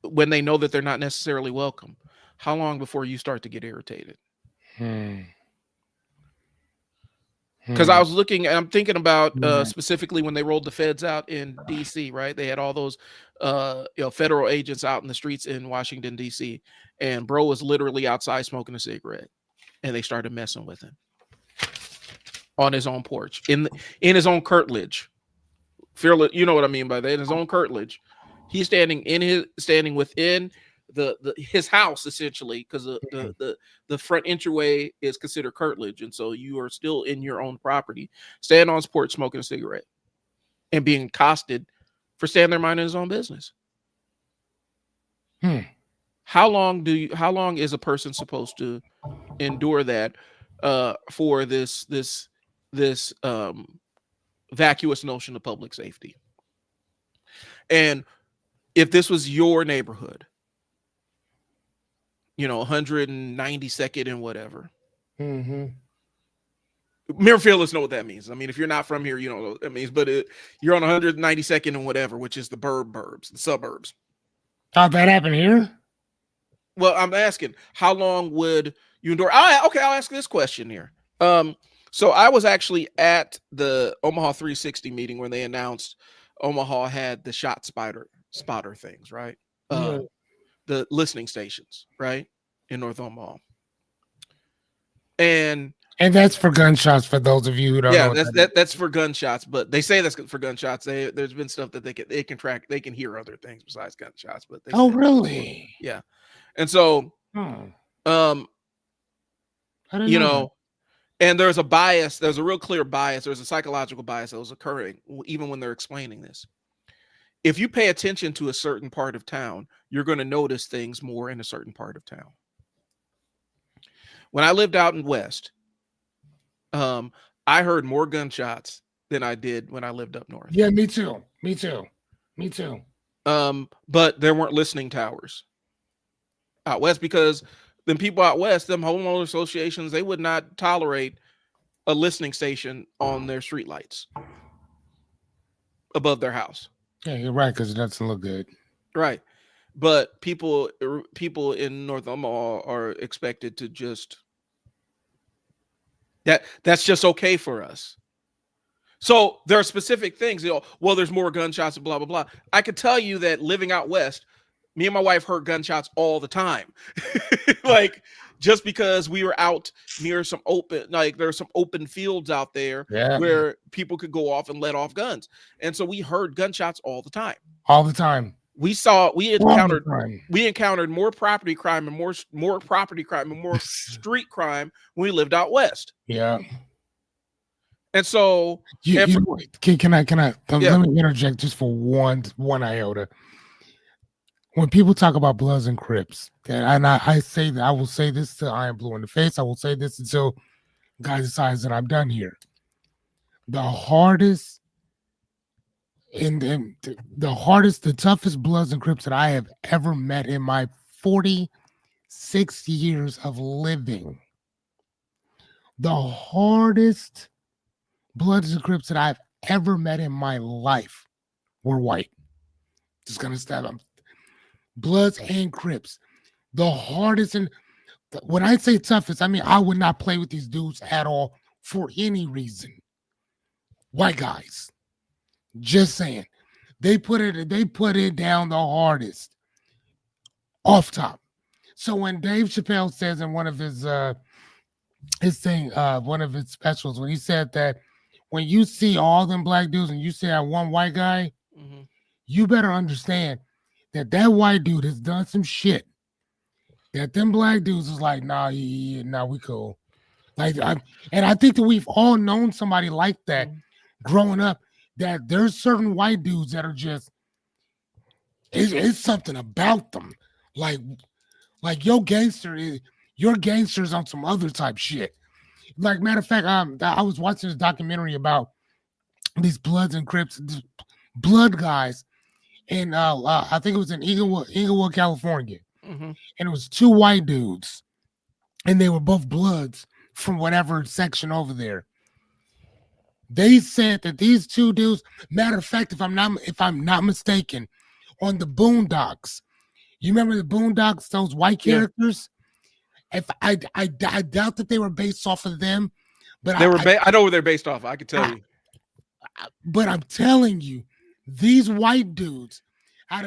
Speaker 1: when they know that they're not necessarily welcome? How long before you start to get irritated? Because I was looking, and I'm thinking about specifically when they rolled the feds out in D.C., right? They had all those federal agents out in the streets in Washington, D.C., and bro was literally outside smoking a cigarette, and they started messing with him on his own porch, in his own curtilage. You know what I mean by that? In his own curtilage. He's standing within his house, essentially, because the front entryway is considered curtilage, and so you are still in your own property, standing on his porch smoking a cigarette and being accosted for standing there minding his own business. How long is a person supposed to endure that for this vacuous notion of public safety? And if this was your neighborhood, 192nd and whatever. Mirrorfielders know what that means. I mean, if you're not from here, you don't know what that means. But you're on 192nd and whatever, which is the burbs, the suburbs.
Speaker 2: How'd that happen here?
Speaker 1: Well, I'm asking, how long would you endure? Okay, I'll ask this question here. So I was actually at the Omaha 360 meeting when they announced Omaha had the shot spotter things, right? The listening stations, right, in North Omaha, and
Speaker 2: that's for gunshots. For those of you who don't know,
Speaker 1: that's for gunshots. But they say that's for gunshots. There's been stuff that they can track. They can hear other things besides gunshots. But
Speaker 2: really?
Speaker 1: Yeah. And so, and there's a bias. There's a real clear bias. There's a psychological bias that was occurring even when they're explaining this. If you pay attention to a certain part of town, you're going to notice things more in a certain part of town. When I lived out in West, I heard more gunshots than I did when I lived up north.
Speaker 2: Yeah, me too.
Speaker 1: But there weren't listening towers out West, because then people out West, them homeowner associations, they would not tolerate a listening station on their streetlights above their house.
Speaker 2: Yeah, you're right, because it doesn't look good.
Speaker 1: Right. But people in North Omaha are expected to just that's just okay for us. So there are specific things, well, there's more gunshots and blah, blah, blah. I could tell you that living out West, me and my wife heard gunshots all the time. Like, just because we were out near some there's some open fields out there where people could go off and let off guns. And so we heard gunshots all the time.
Speaker 2: All the time.
Speaker 1: We encountered more property crime and more property crime and more street crime when we lived out West.
Speaker 2: Yeah.
Speaker 1: And so
Speaker 2: can I let me interject just for one iota. When people talk about Bloods and Crips, and I say that I will say this till I am blue in the face. I will say this until God decides that I'm done here. The toughest Bloods and Crips that I have ever met in my 46 years of living. The hardest Bloods and Crips that I've ever met in my life were white. Just gonna stab them. Bloods and Crips. The hardest, and when I say toughest, I mean I would not play with these dudes at all for any reason. White guys. Just saying. They put it down the hardest. Off top. So when Dave Chappelle says in one of his his thing, one of his specials, when he said that when you see all them black dudes and you see that one white guy,
Speaker 1: Mm-hmm.
Speaker 2: you better understand that that white dude has done some shit that them black dudes is like, nah, nah, we cool. Like, and I think that we've all known somebody like that
Speaker 1: Mm-hmm.
Speaker 2: growing up. That there's certain white dudes that are just, it's something about them. Like, your gangster is your gangsters on some other type shit. Like, matter of fact, I was watching this documentary about these Bloods and Crips, these blood guys, and I think it was in Inglewood, California,
Speaker 1: Mm-hmm.
Speaker 2: and it was two white dudes, and they were both Bloods from whatever section over there. They said that these two dudes, matter of fact, if I'm not mistaken, on the Boondocks, you remember the Boondocks, those white
Speaker 1: Yeah,
Speaker 2: characters? If I doubt that they were based off of them, but
Speaker 1: they were. I know where they're based off. I can tell
Speaker 2: I
Speaker 1: you.
Speaker 2: but I'm telling you, these white dudes out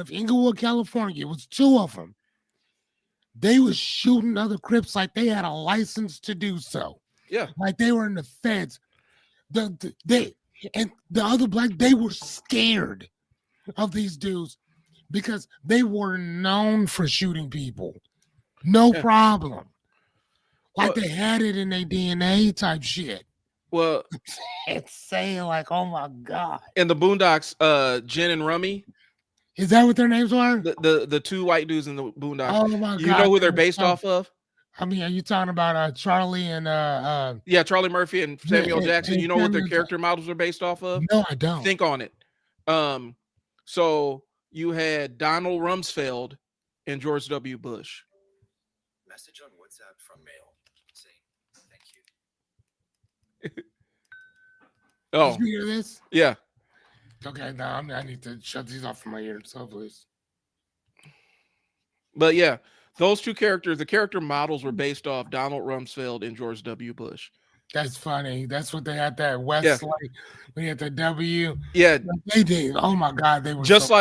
Speaker 2: of Inglewood, California, it was two of them. They was shooting other Crips like they had a license to do so,
Speaker 1: Yeah,
Speaker 2: like they were in the feds. They and the other black, they were scared of these dudes because they were known for shooting people, no
Speaker 1: yeah.
Speaker 2: problem. Like
Speaker 1: Well,
Speaker 2: they had it in their DNA type shit.
Speaker 1: well,
Speaker 2: It's saying like, oh my god,
Speaker 1: in the Boondocks, Jen and Rummy,
Speaker 2: is that what their names were?
Speaker 1: the two white dudes in the Boondocks.
Speaker 2: Oh my
Speaker 1: You know
Speaker 2: god,
Speaker 1: who
Speaker 2: they
Speaker 1: they're
Speaker 2: were
Speaker 1: based
Speaker 2: so.
Speaker 1: off of?
Speaker 2: I mean, are you talking about Charlie and
Speaker 1: Yeah, Charlie Murphy and
Speaker 2: yeah,
Speaker 1: Samuel Jackson. You know what their
Speaker 2: Samuel
Speaker 1: character models are based off of?
Speaker 2: No, I don't.
Speaker 1: Think on it. Um, so you had Donald Rumsfeld and George W. Bush.
Speaker 3: Message on WhatsApp from mail saying thank you.
Speaker 1: Oh,
Speaker 2: Did you hear this?
Speaker 1: yeah.
Speaker 2: Okay, now I need to shut these off from my ears, so please.
Speaker 1: But yeah, those two characters, the character models were based off Donald Rumsfeld and George W. Bush.
Speaker 2: That's funny. That's what they had that
Speaker 1: Yeah.
Speaker 2: Westlake. We had the W.
Speaker 1: Yeah,
Speaker 2: They did. Oh my god, they were
Speaker 1: just
Speaker 2: so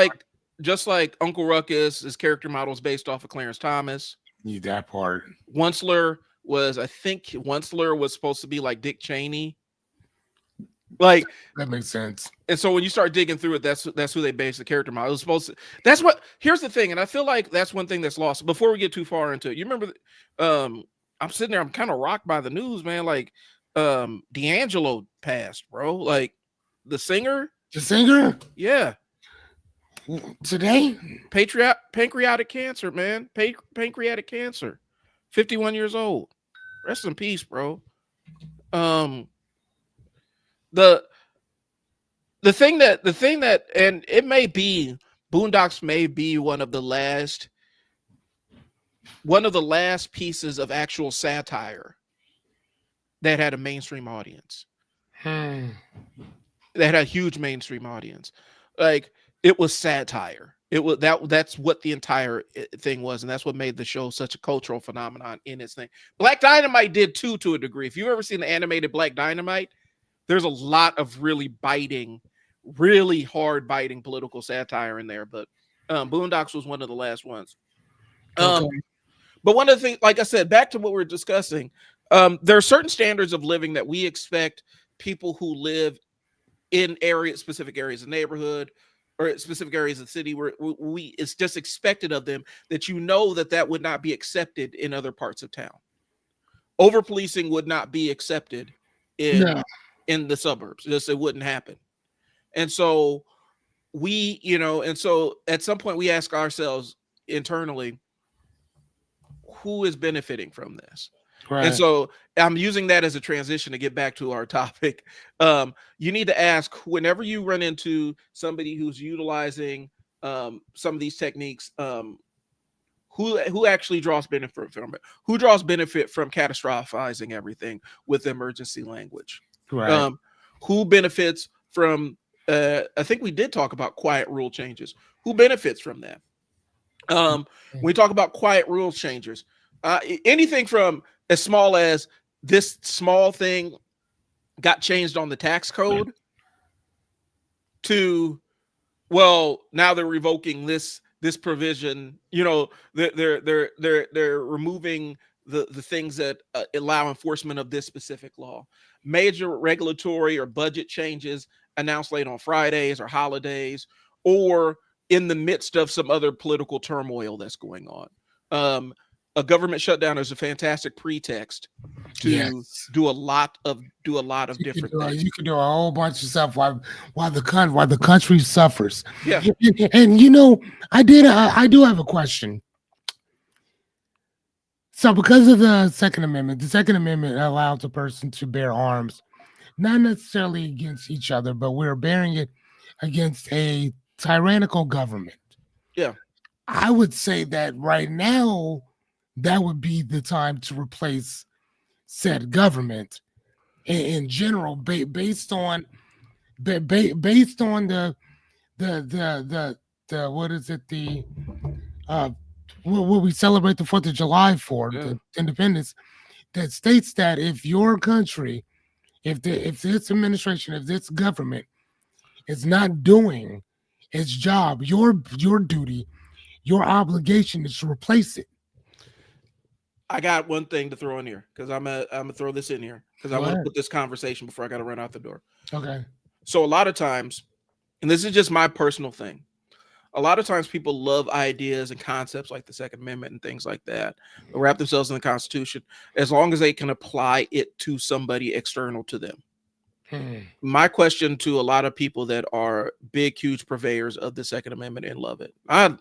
Speaker 1: like Uncle Ruckus, his character model is based off of Clarence Thomas.
Speaker 2: need that part.
Speaker 1: I think Onceler was supposed to be like Dick Cheney. Like,
Speaker 2: That makes sense.
Speaker 1: and so when you start digging through it, that's who they base the character model. It was supposed to. That's what. Here's the thing, and I feel like that's one thing that's lost. Before we get too far into it, you remember? I'm sitting there. I'm kind of rocked by the news, man. Like, D'Angelo passed, bro. Like, the singer.
Speaker 2: The singer
Speaker 1: Yeah,
Speaker 2: today.
Speaker 1: pancreatic cancer, man. Pancreatic cancer. 51 years old. Rest in peace, bro. Um, the thing that and it may be Boondocks may be one of the last pieces of actual satire that had a mainstream audience,
Speaker 2: Hmm.
Speaker 1: that had a huge mainstream audience. Like, it was satire. It was that's what the entire thing was, and that's what made the show such a cultural phenomenon in its thing. Black Dynamite did too, to a degree. If you've ever seen the animated Black Dynamite, there's a lot of really hard biting political satire in there. But Boondocks was one of the last ones.
Speaker 2: Okay.
Speaker 1: But one of the things, like I said, back to what we were discussing, there are certain standards of living that we expect people who live in specific areas of neighborhood or specific areas of the city where it's just expected of them, that that would not be accepted in other parts of town. Over policing would not be accepted
Speaker 2: No.
Speaker 1: in the suburbs. Just, it wouldn't happen. And so and so at some point we ask ourselves internally, who is benefiting from this?
Speaker 2: Right.
Speaker 1: And so I'm using that as a transition to get back to our topic. You need to ask, whenever you run into somebody who's utilizing some of these techniques, who actually draws benefit from it? Who draws benefit from catastrophizing everything with emergency language?
Speaker 2: Right.
Speaker 1: Who benefits from? I think we did talk about quiet rule changes. Who benefits from that? When we talk about quiet rule changes, anything from as small as this small thing got changed on the tax code to, well, now they're revoking this provision. They're removing the things that allow enforcement of this specific law. Major regulatory or budget changes announced late on Fridays or holidays, or in the midst of some other political turmoil that's going on. A government shutdown is a fantastic pretext to
Speaker 2: Yes.
Speaker 1: do a lot of different things.
Speaker 2: You can do a whole bunch of stuff while the country suffers.
Speaker 1: Yeah.
Speaker 2: And I do have a question. So because of the Second Amendment allows a person to bear arms, not necessarily against each other, but we're bearing it against a tyrannical government.
Speaker 1: Yeah.
Speaker 2: I would say that right now, that would be the time to replace said government in general, based on based on the what is it, the what we celebrate the 4th of July for, the independence, that states that if your country, if this administration, if this government is not doing its job, your duty, your obligation is to replace it.
Speaker 1: I got one thing to throw in here because I'm gonna throw this in here because I want to put this conversation before I got to run out the door.
Speaker 2: Okay.
Speaker 1: So a lot of times, and this is just my personal thing, a lot of times people love ideas and concepts like the Second Amendment and things like that, wrap themselves in the Constitution, as long as they can apply it to somebody external to them. My question to a lot of people that are big, huge purveyors of the Second Amendment and love it, I'm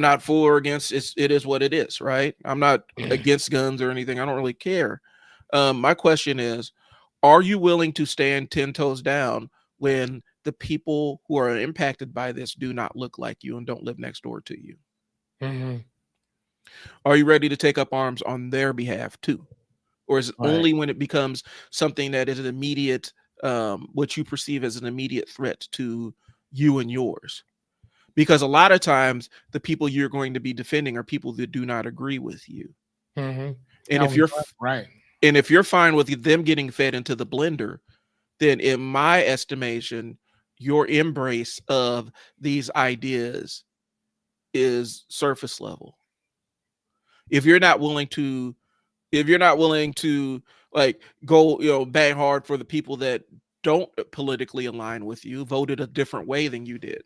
Speaker 1: not for or against. It is what it is, right? I'm not against guns or anything. I don't really care. My question is, are you willing to stand 10 toes down when the people who are impacted by this do not look like you and don't live next door to you? Are you ready to take up arms on their behalf too? Or is it only when it becomes something that is an immediate, what you perceive as an immediate threat to you and yours? Because a lot of times the people you're going to be defending are people that do not agree with you. And if you're fine with them getting fed into the blender, then in my estimation, your embrace of these ideas is surface level. If you're not willing to like go, bang hard for the people that don't politically align with you, voted a different way than you did,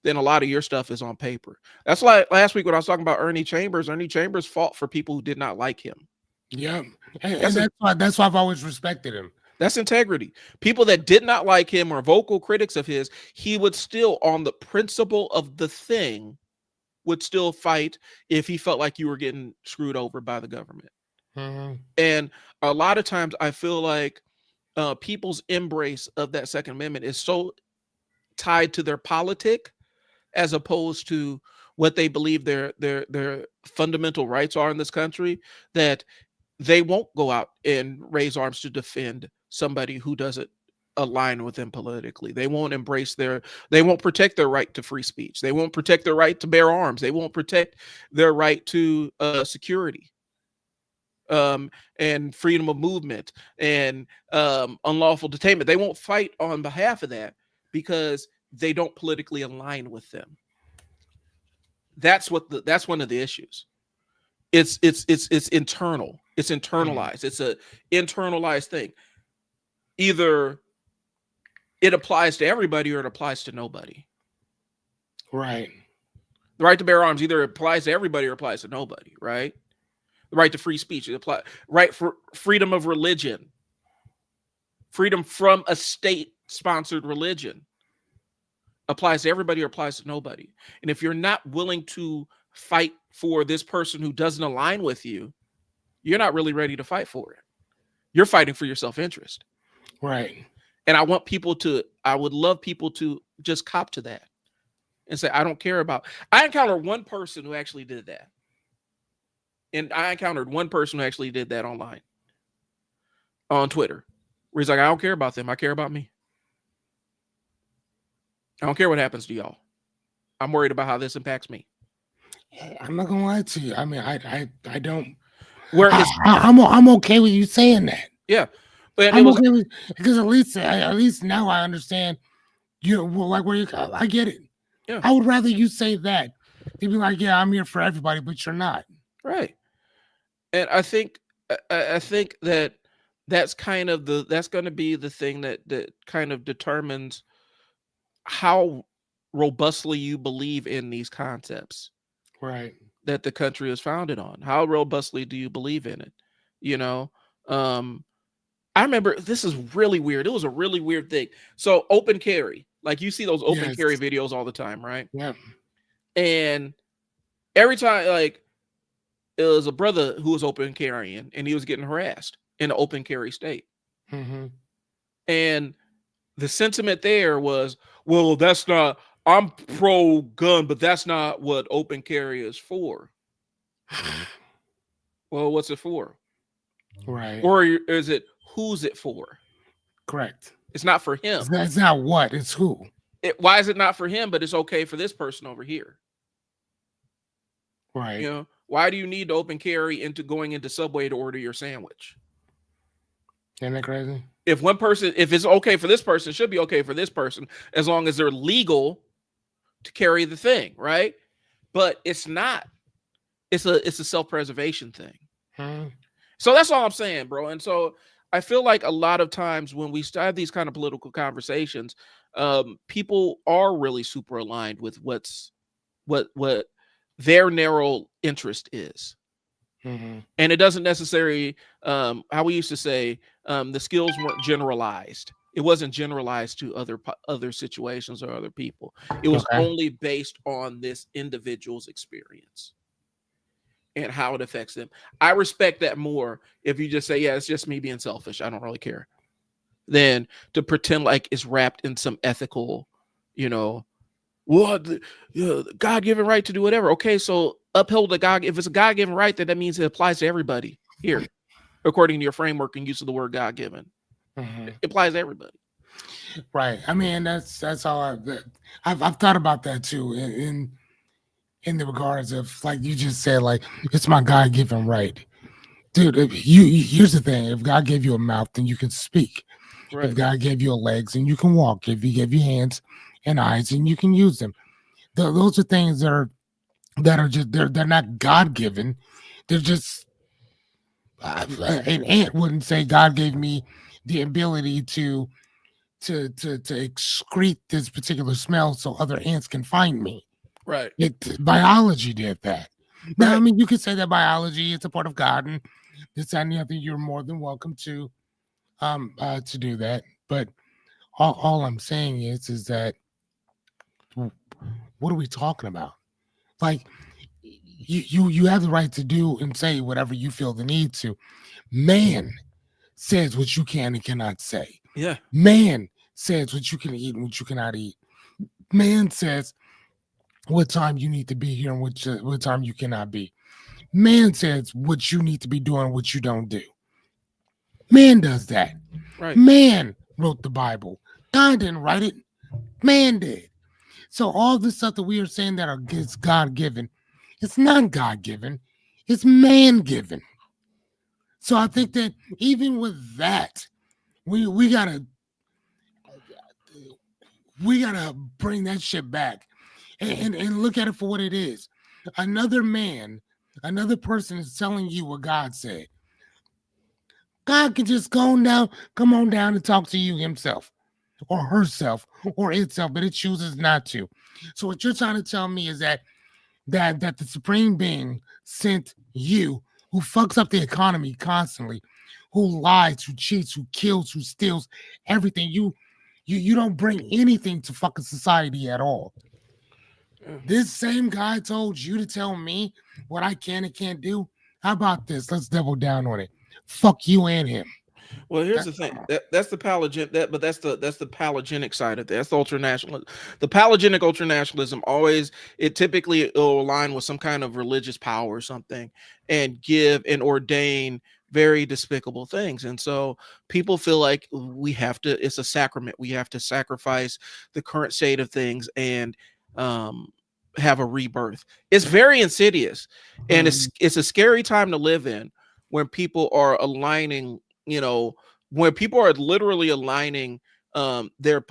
Speaker 1: then a lot of your stuff is on paper. That's like last week when I was talking about Ernie Chambers. Ernie Chambers fought for people who did not like him.
Speaker 2: Yeah. And that's why I've always respected him.
Speaker 1: That's integrity. People that did not like him or vocal critics of his, he would still, on the principle of the thing, would still fight if he felt like you were getting screwed over by the government. And a lot of times I feel like people's embrace of that Second Amendment is so tied to their politic as opposed to what they believe their fundamental rights are in this country, that they won't go out and raise arms to defend somebody who doesn't align with them politically. They won't they won't protect their right to free speech. They won't protect their right to bear arms. They won't protect their right to security and freedom of movement and unlawful detainment. They won't fight on behalf of that because they don't politically align with them. That's one of the issues. It's internal. It's internalized. It's a internalized thing. Either it applies to everybody or it applies to nobody.
Speaker 2: Right.
Speaker 1: The right to bear arms either applies to everybody or applies to nobody, right? The right to free speech, right for freedom of religion, freedom from a state-sponsored religion applies to everybody or applies to nobody. And if you're not willing to fight for this person who doesn't align with you, you're not really ready to fight for it. You're fighting for your self-interest.
Speaker 2: Right.
Speaker 1: And I would love people to just cop to that and say, I encountered one person who actually did that. And I encountered one person who actually did that online on Twitter, where he's like, I don't care about them. I care about me. I don't care what happens to y'all. I'm worried about how this impacts me.
Speaker 2: I'm not gonna lie to you. I mean, I don't.
Speaker 1: I'm
Speaker 2: okay with you saying that.
Speaker 1: Yeah, but
Speaker 2: because at least now I understand. Like where you, I get it.
Speaker 1: Yeah.
Speaker 2: I would rather you say that They'd be like, yeah, I'm here for everybody, but you're not.
Speaker 1: Right. And I think I think that that's kind of that's going to be the thing that kind of determines how robustly you believe in these concepts
Speaker 2: Right.
Speaker 1: that the country is founded on. How robustly do you believe in it? You know, um, I remember this is really weird. It was a really weird thing. So open carry, like you see those open
Speaker 2: Yes.
Speaker 1: carry videos all the time, right?
Speaker 2: Yeah.
Speaker 1: And every time, like, it was a brother who was open carrying, and he was getting harassed in an open carry state.
Speaker 2: Mm-hmm.
Speaker 1: And the sentiment there was, well, that's not. I'm pro gun, but that's not what open carry is for. Well, what's it for?
Speaker 2: Right.
Speaker 1: Or is it who's it for?
Speaker 2: Correct.
Speaker 1: It's not for him.
Speaker 2: It's not what, it's who.
Speaker 1: Why is it not for him, but it's okay for this person over here?
Speaker 2: Right.
Speaker 1: You know, why do you need to open carry into going into Subway to order your sandwich?
Speaker 2: Isn't that crazy?
Speaker 1: If one person, if it's okay for this person, it should be okay for this person, as long as they're legal to carry the thing, right? But it's not. It's a self-preservation thing.
Speaker 2: Hmm.
Speaker 1: So that's all I'm saying, bro. And so I feel like a lot of times when we have these kind of political conversations, people are really super aligned with what their narrow interest is.
Speaker 2: Mm-hmm.
Speaker 1: And it doesn't necessarily, how we used to say, the skills weren't generalized. It wasn't generalized to other situations or other people. It was
Speaker 2: Okay.
Speaker 1: only based on this individual's experience and how it affects them. I respect that more if you just say, yeah, it's just me being selfish, I don't really care, than to pretend like it's wrapped in some ethical, you know, God-given right to do whatever. Okay, so uphold the God. If it's a God-given right, then that means it applies to everybody here, according to your framework and use of the word God-given.
Speaker 2: Mm-hmm.
Speaker 1: It applies to everybody.
Speaker 2: Right. I mean, that's all I've thought about that too. In the regards of, like you just said, like, it's my God given right, dude. If here's the thing: if God gave you a mouth, then you can speak.
Speaker 1: Right.
Speaker 2: If God gave you legs, and you can walk. If He gave you hands and eyes, and you can use them. Those are things that are just they're not God given. They're just an ant wouldn't say God gave me the ability to excrete this particular smell so other ants can find me.
Speaker 1: Right.
Speaker 2: Biology did that. Now, I
Speaker 1: Right.
Speaker 2: mean, you could say that biology is a part of God, and this and the other. You're more than welcome to do that. But all I'm saying is that what are we talking about? Like, you have the right to do and say whatever you feel the need to. Man says what you can and cannot say.
Speaker 1: Yeah.
Speaker 2: Man says what you can eat and what you cannot eat. Man says what time you need to be here and what time you cannot be. Man says what you need to be doing, what you don't do. Man does that.
Speaker 1: Right.
Speaker 2: Man wrote the Bible. God didn't write it. Man did. So all this stuff that we are saying that is God given, it's not God given. It's man given. So I think that even with that, we gotta bring that shit back and look at it for what it is. Another man, another person is telling you what God said. God can just come on down and talk to you himself or herself or itself, but it chooses not to. So what you're trying to tell me is that the supreme being sent you, who fucks up the economy constantly, who lies, who cheats, who kills, who steals everything. You don't bring anything to fucking society at all. This same guy told you to tell me what I can and can't do. How about this? Let's double down on it. Fuck you and him.
Speaker 1: Well, here's the thing. That's the but that's the palogenic side of it. That's the ultranational. The palogenic ultranationalism always, it typically will align with some kind of religious power or something and give and ordain very despicable things. And so people feel like we have to, it's a sacrament. We have to sacrifice the current state of things and have a rebirth. It's very insidious, and it's a scary time to live in when people are aligning, when people are literally aligning their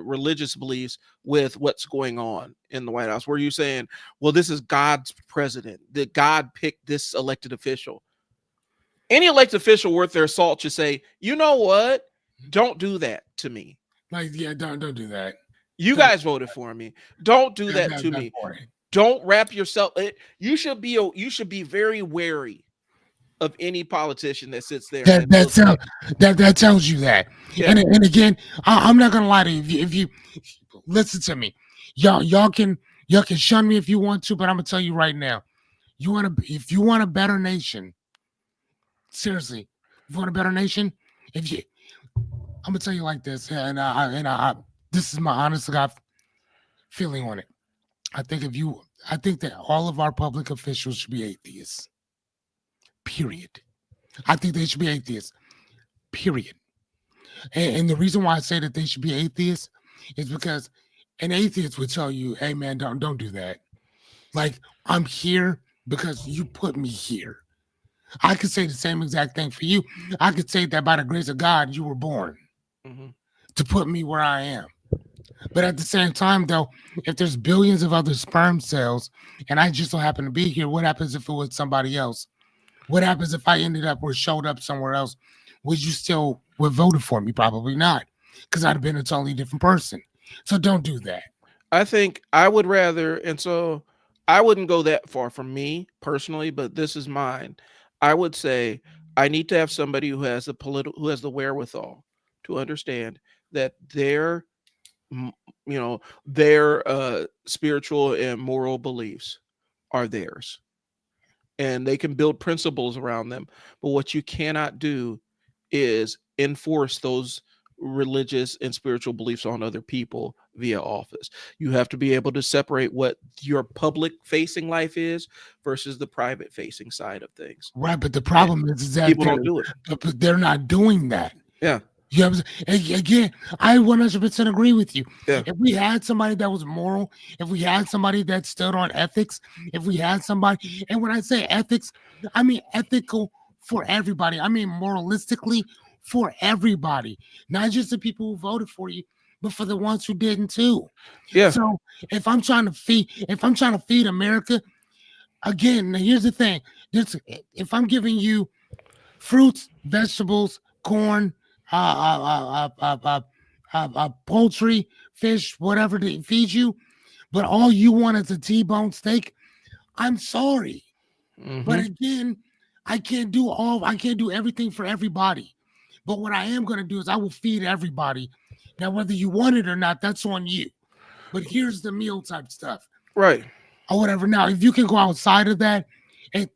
Speaker 1: religious beliefs with what's going on in the White House. Where you saying, well, this is God's president, that God picked this elected official. Any elected official worth their salt should say, you know what? Don't do that to me.
Speaker 2: Like, yeah, don't do that.
Speaker 1: You
Speaker 2: Don't-
Speaker 1: guys voted for me. Don't do that to me.
Speaker 2: boy.
Speaker 1: Don't wrap yourself. You should be very wary of any politician that sits there.
Speaker 2: That tells you that.
Speaker 1: Yeah.
Speaker 2: And again, I'm not gonna lie to you. If you listen to me, y'all can shun me if you want to, but I'm gonna tell you right now. If you want a better nation, seriously, if you want a better nation, I'm gonna tell you like this, and this is my honest to God feeling on it. I think that all of our public officials should be atheists. Period. I think they should be atheists. Period. And the reason why I say that they should be atheists is because an atheist would tell you, "Hey, man, don't do that. Like, I'm here because you put me here." I could say the same exact thing for you. I could say that by the grace of God, you were born to put me where I am. But at the same time, though, if there's billions of other sperm cells and I just so happen to be here, what happens if it was somebody else? What happens if I ended up or showed up somewhere else? Would you still would voted for me? Probably not, because I'd have been a totally different person. So don't do that.
Speaker 1: I think I would rather, and so I wouldn't go that far from me personally, but this is mine. I would say I need to have somebody who has the wherewithal to understand that their spiritual and moral beliefs are theirs, and they can build principles around them. But what you cannot do is enforce those religious and spiritual beliefs on other people via office. You have to be able to separate what your public facing life is versus the private facing side of things.
Speaker 2: Right, but the problem is that
Speaker 1: People don't do it.
Speaker 2: But they're not doing that.
Speaker 1: Yeah.
Speaker 2: You have, again, I 100% agree with you.
Speaker 1: Yeah.
Speaker 2: If we had somebody that was moral, if we had somebody that stood on ethics, if we had somebody, and when I say ethics, I mean ethical for everybody. I mean moralistically for everybody, not just the people who voted for you, but for the ones who didn't too.
Speaker 1: Yeah.
Speaker 2: So if I'm trying to feed America, again, now here's the thing: if I'm giving you fruits, vegetables, corn, poultry, fish, whatever to feed you, but all you want is a T-bone steak, I'm sorry. But again, I can't do everything for everybody. But what I am going to do is I will feed everybody. Now, whether you want it or not, that's on you. But here's the meal type stuff.
Speaker 1: Right.
Speaker 2: Or whatever. Now, if you can go outside of that and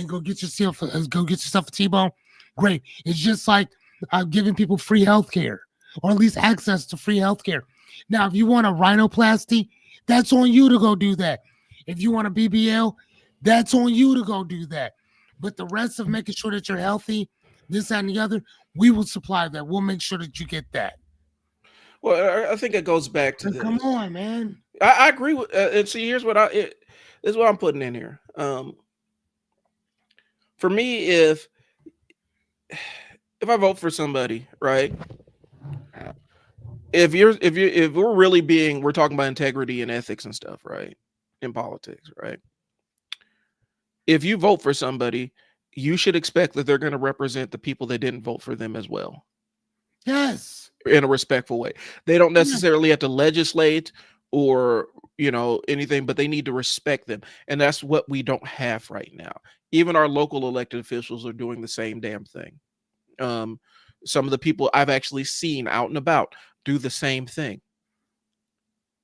Speaker 2: go get yourself a T-bone, great. It's just like giving people free healthcare, or at least access to free healthcare. Now, if you want a rhinoplasty, that's on you to go do that. If you want a BBL, that's on you to go do that. But the rest of making sure that you're healthy, this, that, and the other, we will supply that. We'll make sure that you get that.
Speaker 1: Well, I think it goes back to this.
Speaker 2: Come on, man.
Speaker 1: I agree with, and see, here's what this is what I'm putting in here. For me, if I vote for somebody, right? If we're talking about integrity and ethics and stuff, right? In politics, right? If you vote for somebody, you should expect that they're going to represent the people that didn't vote for them as well.
Speaker 2: Yes.
Speaker 1: In a respectful way. They don't necessarily have to legislate or, anything, but they need to respect them. And that's what we don't have right now. Even our local elected officials are doing the same damn thing. Some of the people I've actually seen out and about do the same thing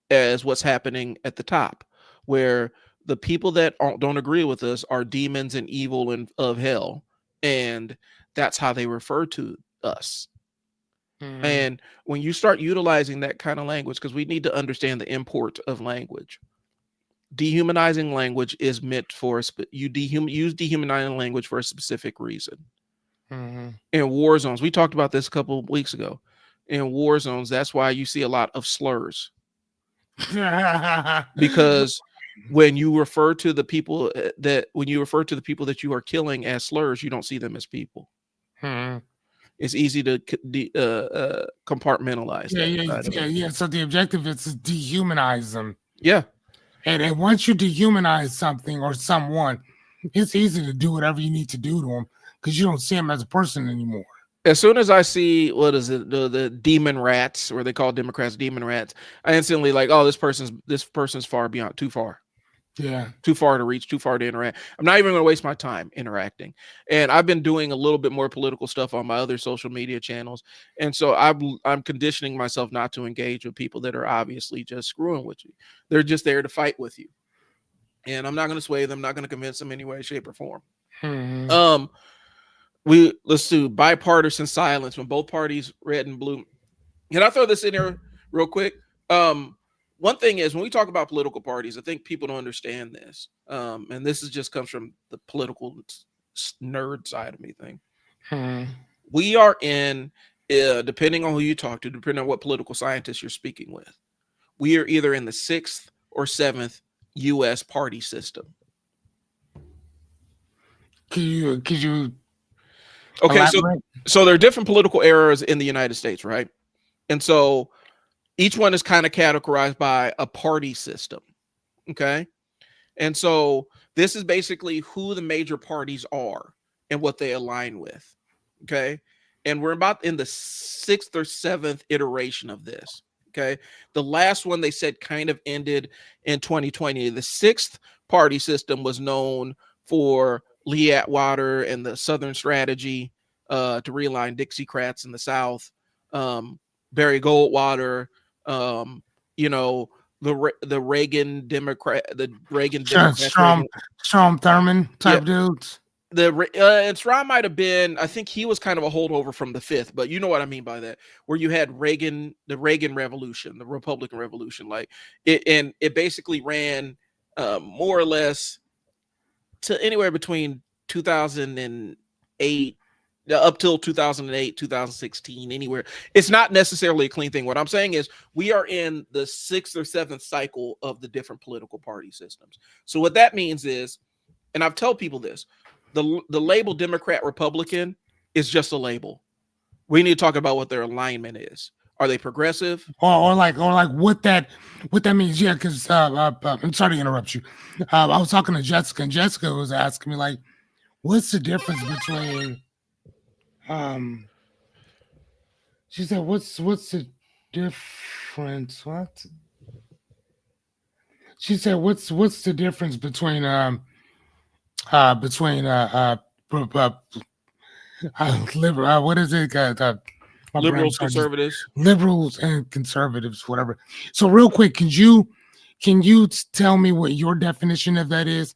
Speaker 1: as what's happening at the top, where the people that don't agree with us are demons and evil and of hell, and that's how they refer to us. And when you start utilizing that kind of language, because we need to understand the import of language. Dehumanizing language is meant for use dehumanizing language for a specific reason. In war zones, we talked about this a couple of weeks ago. In war zones, that's why you see a lot of slurs. Because when you refer to the people that you are killing as slurs, you don't see them as people. It's easy to compartmentalize
Speaker 2: Yeah,
Speaker 1: that
Speaker 2: yeah,
Speaker 1: side of
Speaker 2: yeah,
Speaker 1: it.
Speaker 2: yeah. So the objective is to dehumanize them.
Speaker 1: Yeah.
Speaker 2: And once you dehumanize something or someone, it's easy to do whatever you need to do to them because you don't see them as a person anymore.
Speaker 1: As soon as I see what is it, the demon rats, or they call Democrats demon rats, I instantly like, oh, this person's far beyond,
Speaker 2: Yeah.
Speaker 1: too far to reach, too far to interact. I'm not even going to waste my time interacting. And I've been doing a little bit more political stuff on my other social media channels, and so I'm conditioning myself not to engage with people that are obviously just screwing with you. They're just there to fight with you, and I'm not going to sway them, not going to convince them any way, shape, or form.
Speaker 2: Mhm.
Speaker 1: Let's do bipartisan silence when both parties, red and blue. Can I throw this in here real quick? One thing is, when we talk about political parties, I think people don't understand this, and this is just comes from the political nerd side of me thing.
Speaker 2: Mhm.
Speaker 1: We are in, depending on who you talk to, depending on what political scientist you're speaking with, we are either in the 6th or 7th U.S. party system.
Speaker 2: Could you
Speaker 1: Okay,
Speaker 2: elaborate?
Speaker 1: so there are different political eras in the United States, right? And so each one is kind of categorized by a party system. Okay. And so this is basically who the major parties are and what they align with. Okay. And we're about in the 6th or 7th iteration of this. Okay. The last one they said kind of ended in 2020. The 6th party system was known for Lee Atwater and the Southern Strategy to realign Dixiecrats in the South. Barry Goldwater, um, you know, the Reagan Democrats
Speaker 2: Strom
Speaker 1: Reagan.
Speaker 2: Thurman
Speaker 1: Yeah,
Speaker 2: type dudes.
Speaker 1: and Strom might have been, I think he was kind of a holdover from the 5th, but you know what I mean by that, where you had Reagan, the Reagan Revolution, the Republican Revolution, like it, and it basically ran more or less to anywhere between 2008 up till 2008, 2016, anywhere. It's not necessarily a clean thing. What I'm saying is we are in the 6th or 7th cycle of the different political party systems. So what that means is, and I've told people this, the label Democrat Republican is just a label. We need to talk about what their alignment is. Are they progressive?
Speaker 2: Or like what that means. Yeah, because I'm sorry to interrupt you. I was talking to Jessica, and Jessica was asking me like, what's the difference between she said, what's the difference? What? She said, what's the difference between between liberal, what is it? My
Speaker 1: Liberals,
Speaker 2: brain's
Speaker 1: conservatives.
Speaker 2: liberals and conservatives, whatever. So real quick, can you tell me what your definition of that is,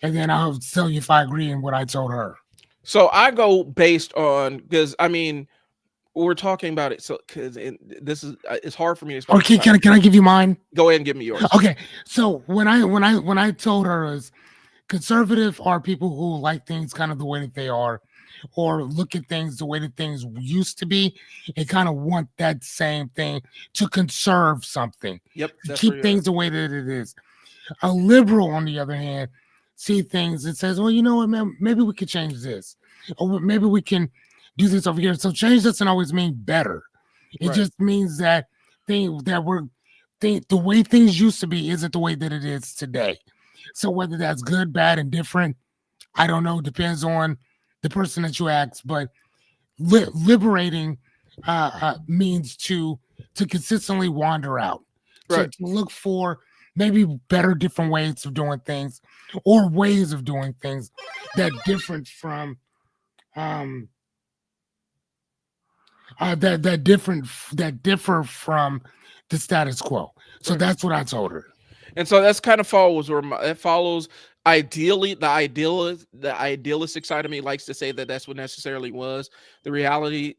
Speaker 2: and then I'll tell you if I agree in what I told her.
Speaker 1: So I go based on, because I mean, we're talking about it. So because this is, it's hard for me to explain.
Speaker 2: Or can I give you mine?
Speaker 1: Go ahead and give me yours.
Speaker 2: Okay. So when I told her is conservative are people who like things kind of the way that they are, or look at things the way that things used to be, and kind of want that same thing to conserve something,
Speaker 1: Yep.
Speaker 2: to
Speaker 1: That's
Speaker 2: keep things the way that it is. A liberal, on the other hand, see things and says, well, you know what, man, maybe we could change this, or maybe we can do this over here. So change doesn't always mean better. It
Speaker 1: Right.
Speaker 2: just means that the way things used to be isn't the way that it is today. So whether that's good, bad, and different, I don't know. Depends on the person that you ask. But liberating means to consistently wander out,
Speaker 1: Right.
Speaker 2: to look for maybe better, different ways of doing things, or ways of doing things that different from that differ from the status quo. So
Speaker 1: Right.
Speaker 2: that's what I told her.
Speaker 1: And so that's kind of follows where it follows. Ideally, the idealistic side of me likes to say that that's what necessarily was. The reality,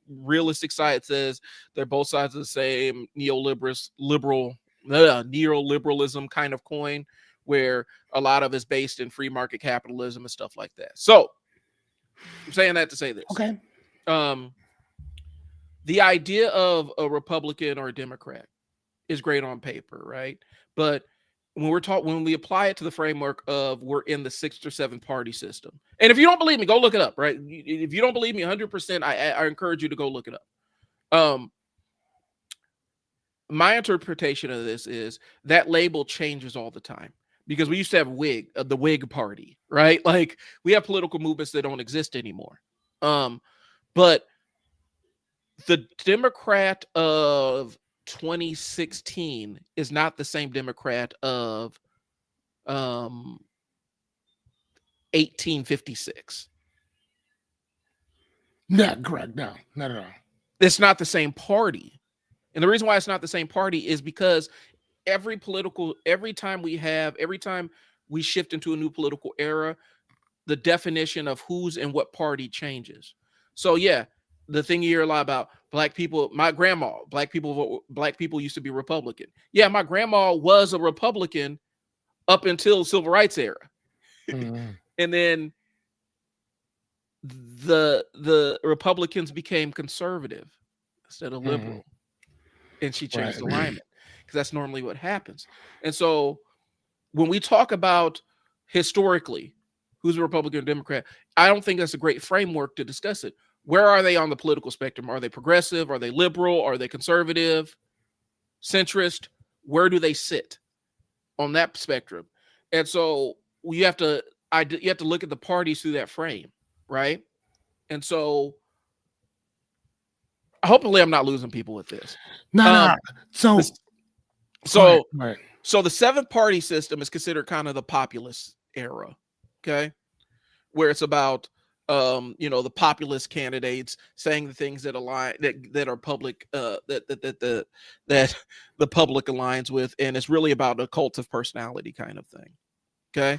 Speaker 1: realistic side says they're both sides of the same neoliberalism kind of coin, where a lot of it's based in free market capitalism and stuff like that. So I'm saying that to say this.
Speaker 2: Okay.
Speaker 1: The idea of a Republican or a Democrat is great on paper, right? But when we apply it to the framework of we're in the 6 or 7 party system. And if you don't believe me, go look it up, right? If you don't believe me 100%, I encourage you to go look it up. My interpretation of this is that label changes all the time because we used to have the Whig party, right? Like we have political movements that don't exist anymore. But the Democrat of 2016 is not the same Democrat of 1856.
Speaker 2: Not correct. No, not at all.
Speaker 1: It's not the same party. And the reason why it's not the same party is because every time we shift into a new political era, the definition of who's in what party changes. So yeah, the thing you hear a lot about black people, black people used to be Republican. Yeah, my grandma was a Republican up until civil rights era.
Speaker 2: Mm-hmm.
Speaker 1: And then the Republicans became conservative instead of liberal. Mm-hmm. And she changed alignment because that's normally what happens. And so when we talk about historically who's a Republican or Democrat, I don't think that's a great framework to discuss it. Where are they on the political spectrum? Are they progressive? Are they liberal? Are they conservative? Centrist? Where do they sit on that spectrum? And so you have to look at the parties through that frame, right? And so hopefully I'm not losing people with this.
Speaker 2: No. So
Speaker 1: the 7 party system is considered kind of the populist era, okay, where it's about the populist candidates saying the things that align that are public that the public aligns with, and it's really about a cult of personality kind of thing. Okay,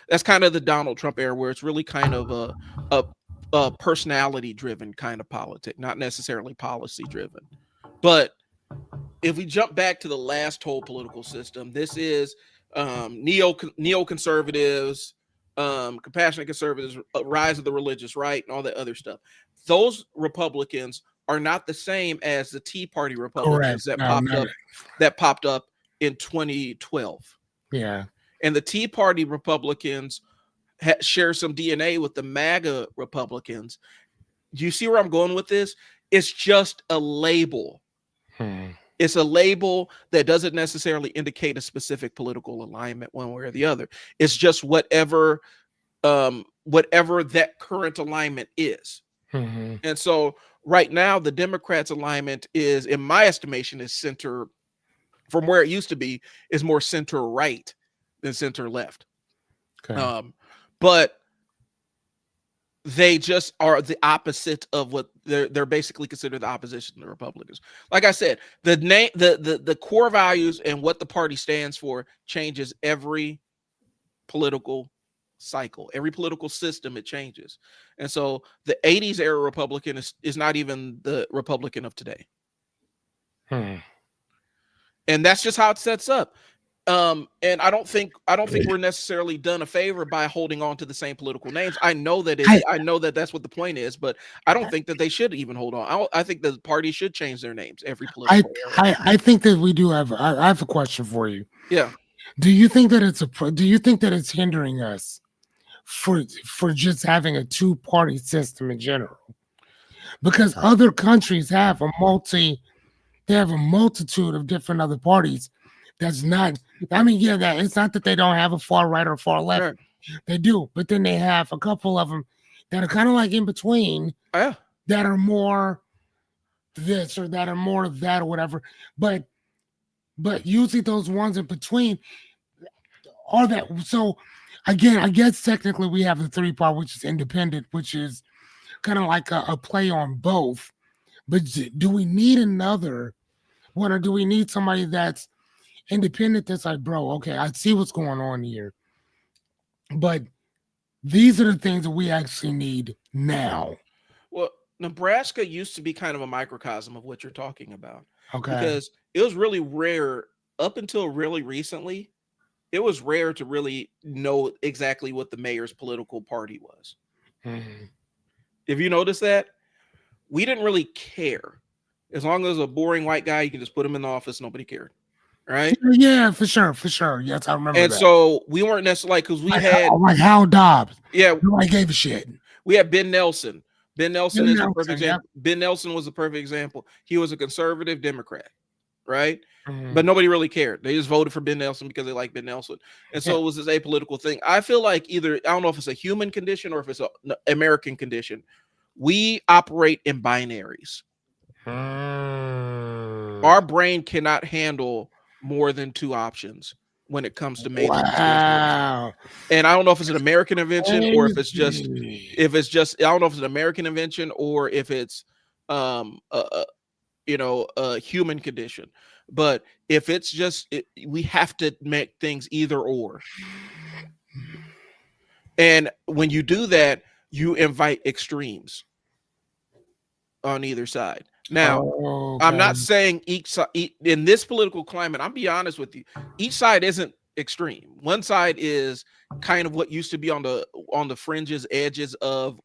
Speaker 1: that's kind of the Donald Trump era, where it's really kind of a personality driven kind of politic, not necessarily policy driven. But if we jump back to the last whole political system, this is neoconservatives, compassionate conservatives, rise of the religious right, and all that other stuff. Those Republicans are not the same as the Tea Party Republicans that popped up in 2012.
Speaker 2: Yeah.
Speaker 1: And the Tea Party Republicans share some DNA with the MAGA Republicans. Do you see where I'm going with this? It's just a label. It's a label that doesn't necessarily indicate a specific political alignment one way or the other. It's just whatever that current alignment is.
Speaker 2: Mm-hmm.
Speaker 1: And so right now, the Democrats' alignment is, in my estimation, is center, from where it used to be, is more center right than center left.
Speaker 2: Okay.
Speaker 1: But they just are the opposite of what they're basically considered the opposition to the Republicans. Like I said, the core values and what the party stands for changes every political cycle, every political system, it changes. And so the 80s era Republican is not even the Republican of today. And that's just how it sets up. And I don't think we're necessarily done a favor by holding on to the same political names. I know that that's what the point is, but I don't think that they should even hold on. I think the party should change their names every political era.
Speaker 2: I think that we do have. I have a question for you.
Speaker 1: Yeah.
Speaker 2: Do you think that it's hindering us for just having a 2-party system in general? Because other countries have a multitude of different other parties. That's not, I mean, yeah, that it's not that they don't have a far right or far left. Sure. They do, but then they have a couple of them that are kind of like in between, that are more this or that or more that or whatever. But usually those ones in between are that. So again, I guess technically we have the 3-part, which is independent, which is kind of like a play on both. But do we need another one, or do we need somebody that's independent that's like, bro, okay, I see what's going on here, but these are the things that we actually need now?
Speaker 1: Well, Nebraska used to be kind of a microcosm of what you're talking about.
Speaker 2: Okay.
Speaker 1: Because it was really rare up until really recently. It was rare to really know exactly what the mayor's political party was.
Speaker 2: Mm-hmm.
Speaker 1: If you notice that, we didn't really care. As long as a boring white guy, you can just put him in the office, nobody cared. right?
Speaker 2: Yeah, for sure, for sure. Yes, I remember
Speaker 1: And
Speaker 2: that.
Speaker 1: so we weren't necessarily because
Speaker 2: Like Hal Dobbs.
Speaker 1: yeah,
Speaker 2: Nobody gave a shit.
Speaker 1: we had Ben Nelson. Ben Nelson
Speaker 2: Ben
Speaker 1: is a perfect
Speaker 2: Nelson, yep.
Speaker 1: example. Ben Nelson was a perfect example. He was a conservative Democrat, right?
Speaker 2: Mhm.
Speaker 1: But nobody really cared. They just voted for Ben Nelson because they like Ben Nelson. And so
Speaker 2: Yeah.
Speaker 1: it was this apolitical thing. I feel like either, I don't know if it's a human condition or if it's an American condition. We operate in binaries. Our
Speaker 2: Mm.
Speaker 1: brain cannot handle more than two options when it comes to mainstream storytelling.
Speaker 2: Wow.
Speaker 1: And I don't know if it's an American invention or
Speaker 2: Crazy.
Speaker 1: if it's just, I don't know if it's an American invention or if it's a a human condition. But if it's just we have to make things either or. And when you do that, you invite extremes on either side. Now,
Speaker 2: Oh,
Speaker 1: I'm
Speaker 2: okay.
Speaker 1: not saying each side in this political climate, I'm be honest with you, each side isn't extreme. One side is kind of what used to be on the fringes, edges of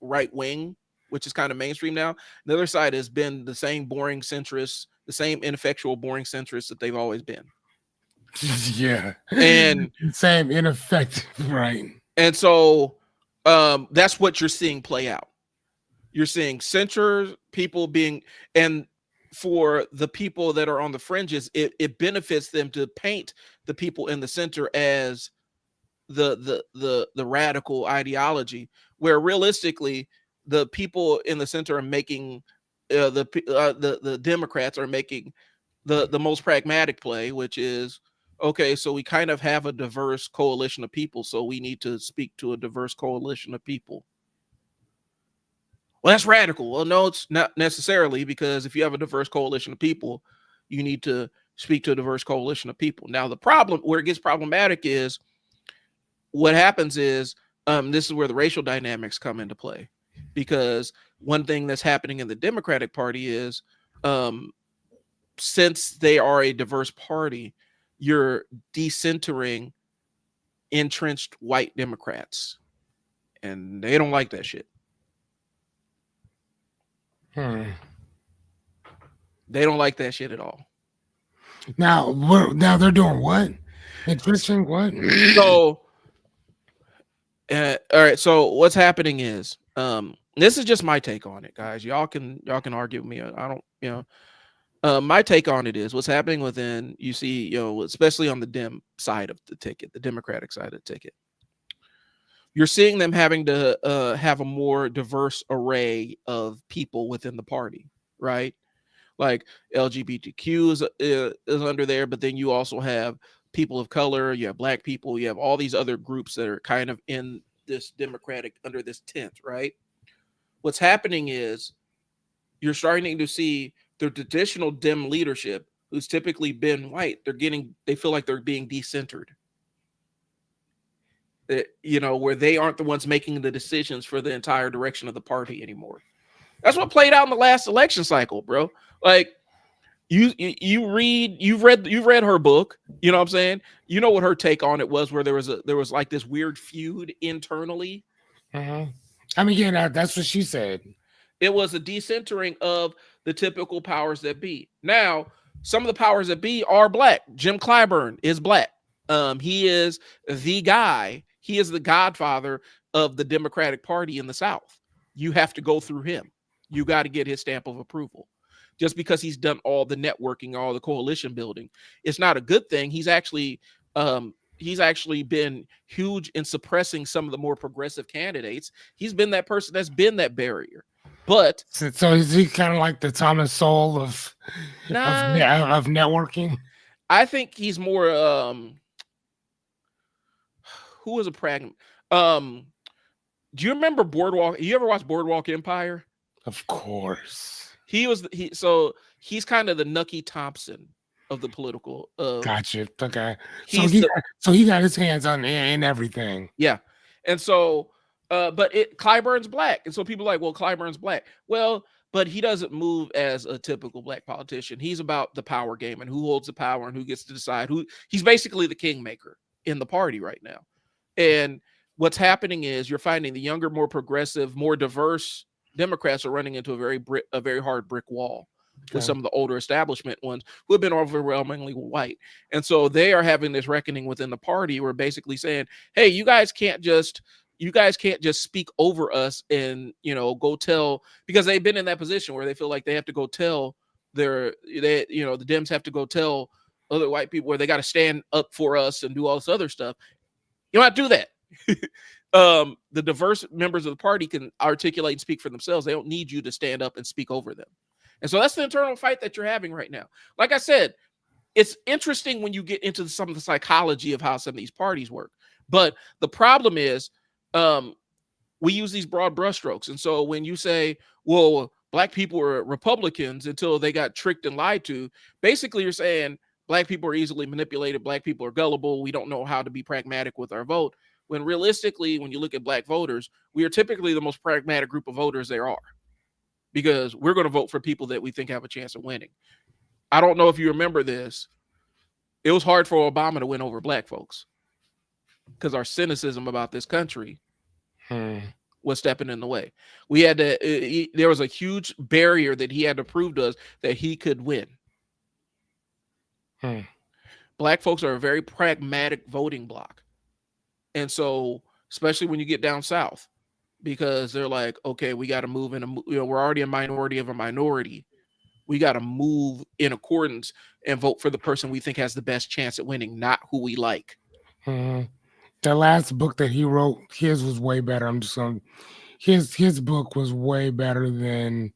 Speaker 1: right wing, which is kind of mainstream now. The other side has been the same boring centrists, the same ineffectual boring centrists that they've always been.
Speaker 2: Yeah.
Speaker 1: And
Speaker 2: Same ineffective, right?
Speaker 1: and so that's what you're seeing play out. You're seeing center people being, and for the people that are on the fringes, it benefits them to paint the people in the center as the radical ideology, where realistically the people in the center are making the Democrats are making the most pragmatic play, which is okay, so we kind of have a diverse coalition of people, so we need to speak to a diverse coalition of people. Well, that's radical. Well, no, it's not necessarily, because if you have a diverse coalition of people, you need to speak to a diverse coalition of people. Now, the problem where it gets problematic is what happens is this is where the racial dynamics come into play, because one thing that's happening in the Democratic Party is um, since they are a diverse party, you're decentering entrenched white Democrats, and they don't like that shit.
Speaker 2: Hmm.
Speaker 1: They don't like that shit at all.
Speaker 2: Now, now they're doing what? Interesting. What?
Speaker 1: So, all right. So what's happening is, this is just my take on it, guys. Y'all can argue with me. I don't, my take on it is what's happening within. You see, especially on the Dem side of the ticket, the Democratic side of the ticket, you're seeing them having to have a more diverse array of people within the party, right? Like LGBTQ is under there, but then you also have people of color, you have black people, you have all these other groups that are kind of in this Democratic under this tent, right? What's happening is you're starting to see the traditional Dem leadership, who's typically been white, they feel like they're being decentered. Where they aren't the ones making the decisions for the entire direction of the party anymore. That's what played out in the last election cycle, bro. Like you've read her book, you know what I'm saying? You know what her take on it was, where there was like this weird feud internally.
Speaker 2: Mhm. I mean, yeah, that's what she said.
Speaker 1: It was a decentering of the typical powers that be. Now, some of the powers that be are black. Jim Clyburn is black. He is the guy. He is the godfather of the Democratic Party in the South. You have to go through him. You got to get his stamp of approval. Just because he's done all the networking, all the coalition building, it's not a good thing. He's actually been huge in suppressing some of the more progressive candidates. He's been that person that's been that barrier. But
Speaker 2: So is he kind of like the Thomas Sowell of networking?
Speaker 1: I think he's more who was a pragmatic. Do you remember Boardwalk? You ever watched Boardwalk Empire?
Speaker 2: Of course.
Speaker 1: So he's kind of the Nucky Thompson of the political.
Speaker 2: Gotcha. Okay.
Speaker 1: He's
Speaker 2: So he got his hands on in everything.
Speaker 1: Yeah, and so, but Clyburn's black, and so people are like, well, Clyburn's black. Well, but he doesn't move as a typical black politician. He's about the power game and who holds the power and who gets to decide who. He's basically the kingmaker in the party right now. And what's happening is you're finding the younger, more progressive, more diverse Democrats are running into a very hard brick wall, with
Speaker 2: Okay.
Speaker 1: some of the older establishment ones who have been overwhelmingly white. And so they are having this reckoning within the party where basically saying, hey, you guys can't just speak over us and, go tell, because they've been in that position where they feel like they have to go tell the Dems have to go tell other white people where they got to stand up for us and do all this other stuff. You don't have to do that. The diverse members of the party can articulate and speak for themselves. They don't need you to stand up and speak over them. And so that's the internal fight that you're having right now. Like I said, it's interesting when you get into some of the psychology of how some of these parties work. But the problem is we use these broad brushstrokes. And so when you say, well, Black people were Republicans until they got tricked and lied to, basically you're saying Black people are easily manipulated. Black people are gullible. We don't know how to be pragmatic with our vote. When realistically, when you look at Black voters, we are typically the most pragmatic group of voters there are, because we're going to vote for people that we think have a chance of winning. I don't know if you remember this. It was hard for Obama to win over Black folks because our cynicism about this country was stepping in the way. We had to, there was a huge barrier that he had to prove to us that he could win. Black folks are a very pragmatic voting bloc. And so, especially when you get down south, because they're like, okay, we got to move in, we're already a minority of a minority. We got to move in accordance and vote for the person we think has the best chance at winning, not who we like.
Speaker 2: The last book that he wrote, his was way better. I'm just going. His book was way better than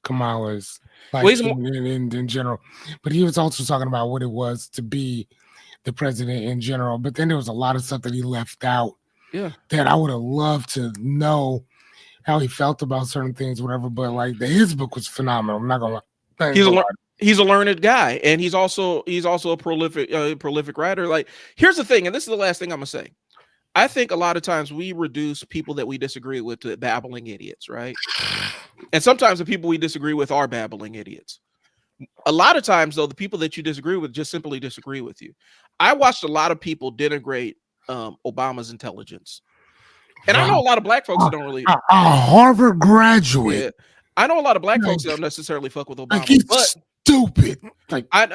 Speaker 2: Kamala's, like in general. But he was also talking about what it was to be the president in general. But then there was a lot of stuff that he left out.
Speaker 1: Yeah,
Speaker 2: that I would have loved to know how he felt about certain things, whatever. But like his book was phenomenal. I'm not gonna lie.
Speaker 1: He's a learned guy, and he's also a prolific writer. Like, here's the thing, and this is the last thing I'm gonna say. I think a lot of times we reduce people that we disagree with to babbling idiots, right? And sometimes the people we disagree with are babbling idiots. A lot of times, though, the people that you disagree with just simply disagree with you. I watched a lot of people denigrate Obama's intelligence. And I know a lot of Black folks that don't really.
Speaker 2: A Harvard graduate.
Speaker 1: Yeah, I know a lot of Black folks that don't necessarily fuck with Obama.
Speaker 2: Like he's stupid. Like
Speaker 1: I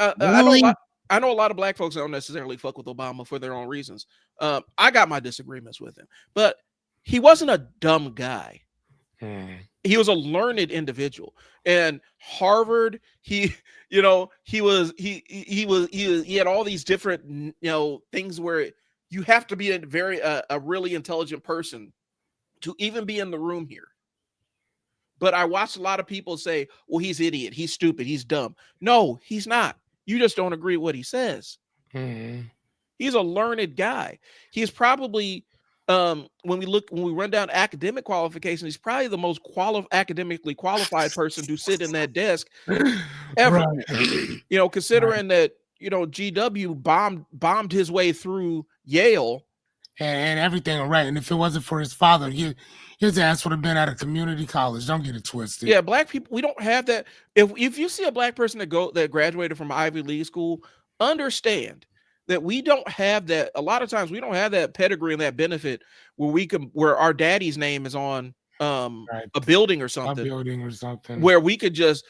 Speaker 1: know a lot of Black folks that don't necessarily fuck with Obama for their own reasons. I got my disagreements with him, but he wasn't a dumb guy. He was a learned individual. And Harvard, he had all these different things where you have to be a really intelligent person to even be in the room here. But I watched a lot of people say, well, he's idiot, he's stupid, he's dumb. No, he's not. You just don't agree with what he says. He's a learned guy. He's probably, when we run down academic qualifications, he's probably the most academically qualified person to sit in that desk ever. Right. Considering that, GW bombed his way through Yale
Speaker 2: and everything, right? And if it wasn't for his father, his ass would have been at a community college. Don't get it twisted.
Speaker 1: Yeah, Black people, we don't have that. If you see a Black person that graduated from Ivy League school, understand that we don't have that. A lot of times we don't have that pedigree and that benefit where our daddy's name is on a building or something. Where we could just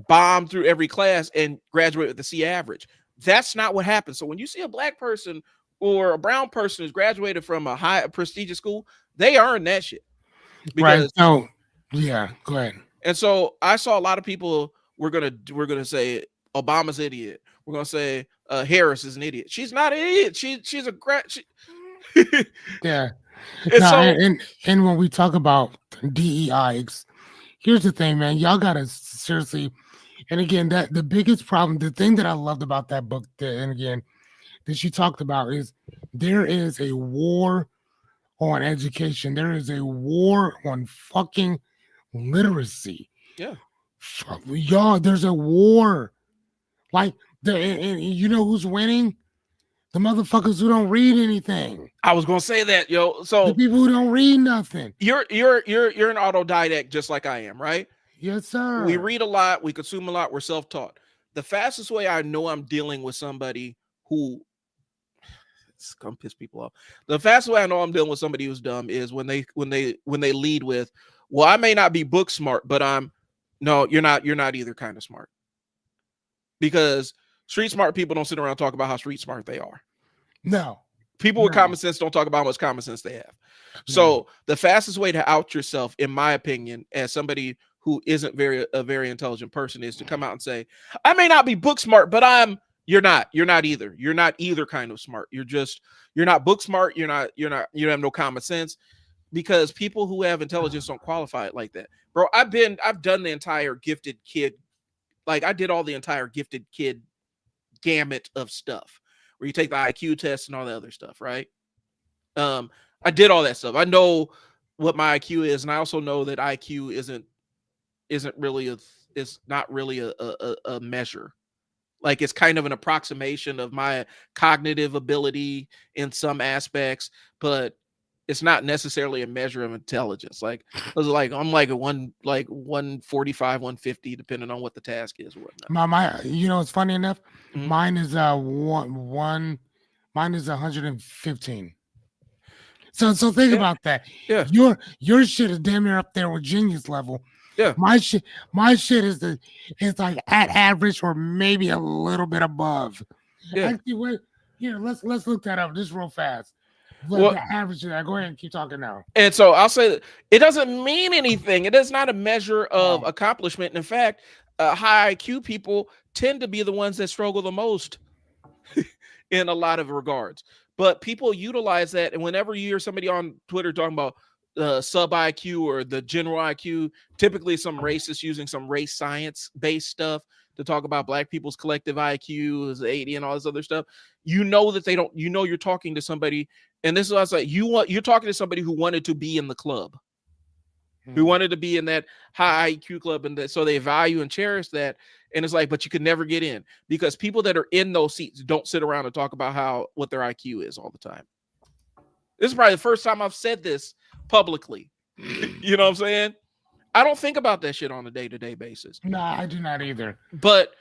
Speaker 1: bomb through every class and graduate with the C average. That's not what happens. So when you see a Black person or a brown person who's graduated from a high prestigious school, they earn that shit.
Speaker 2: Right. So yeah, go ahead.
Speaker 1: And so I saw a lot of people we're gonna say Obama's an idiot. We're gonna say Harris is an idiot. She's not an idiot. She's a
Speaker 2: yeah. And when we talk about DEI, here's the thing, man. Y'all gotta seriously. And again, that the biggest problem, the thing that I loved about that book, and again, that she talked about is there is a war on education. There is a war on fucking literacy.
Speaker 1: Yeah.
Speaker 2: Y'all, there's a war. Like, and you know who's winning? The motherfuckers who don't read anything.
Speaker 1: I was gonna say that, yo. So
Speaker 2: the people who don't read nothing.
Speaker 1: You're an autodidact just like I am, right?
Speaker 2: Yes, sir.
Speaker 1: We read a lot, we consume a lot, we're self-taught. The fastest way I know I'm dealing with somebody who it's gonna piss people off. The fastest way I know I'm dealing with somebody who's dumb is when they lead with, well, I may not be book smart, but I'm No, you're not. You're not either kind of smart, because street smart people don't sit around and talk about how street smart they are.
Speaker 2: No.
Speaker 1: People with
Speaker 2: No.
Speaker 1: common sense don't talk about how much common sense they have. So the fastest way to out yourself, in my opinion, as somebody who isn't a very intelligent person, is to come out and say, I may not be book smart, but you're not either. You're not either kind of smart. You're not book smart. You have no common sense, because people who have intelligence don't qualify it like that. Bro, I've done the entire gifted kid. Like, I did all the entire gifted kid gamut of stuff, where you take the IQ test and all that other stuff, right? I did all that stuff. I know what my IQ is, and I also know that IQ isn't really it's not really a measure. Like, it's kind of an approximation of my cognitive ability in some aspects, but it's not necessarily a measure of intelligence. Like, I'm like a 145, 150, depending on what the task is or whatnot.
Speaker 2: My it's funny enough.
Speaker 1: Mhm.
Speaker 2: Mine is mine is 115. So think about that.
Speaker 1: Yeah.
Speaker 2: Your shit is damn near up there with genius level.
Speaker 1: Yeah.
Speaker 2: My shit is like at average or maybe a little bit above.
Speaker 1: Yeah.
Speaker 2: Actually, wait, here, let's look that up just real fast.
Speaker 1: Well-
Speaker 2: The average of that. Go ahead and keep talking now.
Speaker 1: And so I'll say that it doesn't mean anything. It is not a measure of accomplishment. In fact, high IQ people tend to be the ones that struggle the most in a lot of regards. But people utilize that, and whenever you hear somebody on Twitter talking about sub IQ or the general IQ, typically some racists using some race science based stuff to talk about black people's collective IQ is 80 and all this other stuff. You know that they don't. You know, you're talking to somebody, and this is what I was like. You're talking to somebody who wanted to be in the club, who wanted to be in that high IQ club, and so they value and cherish that. And it's like, but you could never get in, because people that are in those seats don't sit around and talk about what their IQ is all the time. This is probably the first time I've said this publicly. You know what I'm saying? I don't think about that shit on a day-to-day basis.
Speaker 2: No, I do not either.
Speaker 1: But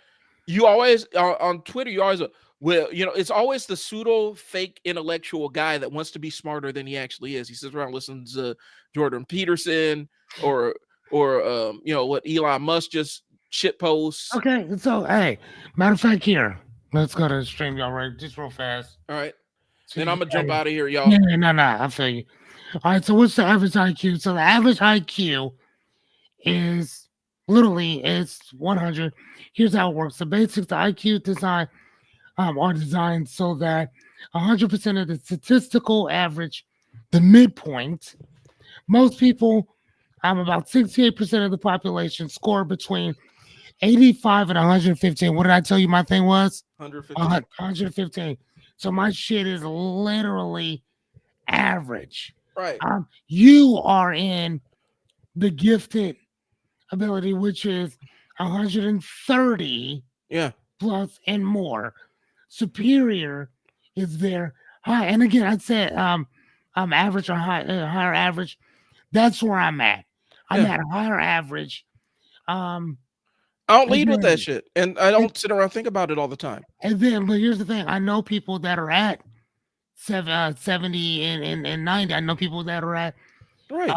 Speaker 1: you always on Twitter, you always it's always the pseudo fake intellectual guy that wants to be smarter than he actually is. He sits around, listens to Jordan Peterson or what Elon Musk just shit posts.
Speaker 2: Okay, so hey, matter of fact, here, let's go to the stream, y'all, right? Just real fast.
Speaker 1: All right.
Speaker 2: So
Speaker 1: Then
Speaker 2: you
Speaker 1: I'm gonna
Speaker 2: can-
Speaker 1: jump out of here, y'all.
Speaker 2: Yeah, no, I feel you. All right, so what's the average IQ? So the average IQ is literally it's 100. Here's how it works. The basics, the IQ design are designed so that 100% of the statistical average, the midpoint, most people, about 68% of the population score between 85 and 115. What did I tell you my thing was?
Speaker 1: 150.
Speaker 2: 115. So my shit is literally average.
Speaker 1: Right.
Speaker 2: You are in the gifted ability, which is 130
Speaker 1: Yeah.
Speaker 2: plus and more. Superior is there high, and again, I'd say average or higher average. That's where I'm at. I'm
Speaker 1: Yeah.
Speaker 2: at a higher average.
Speaker 1: I don't lead with
Speaker 2: then-
Speaker 1: that shit, and I don't sit around and think about it all the time.
Speaker 2: And then, but here's the thing: I know people that are at 70 and 90. I know people that are at
Speaker 1: Right.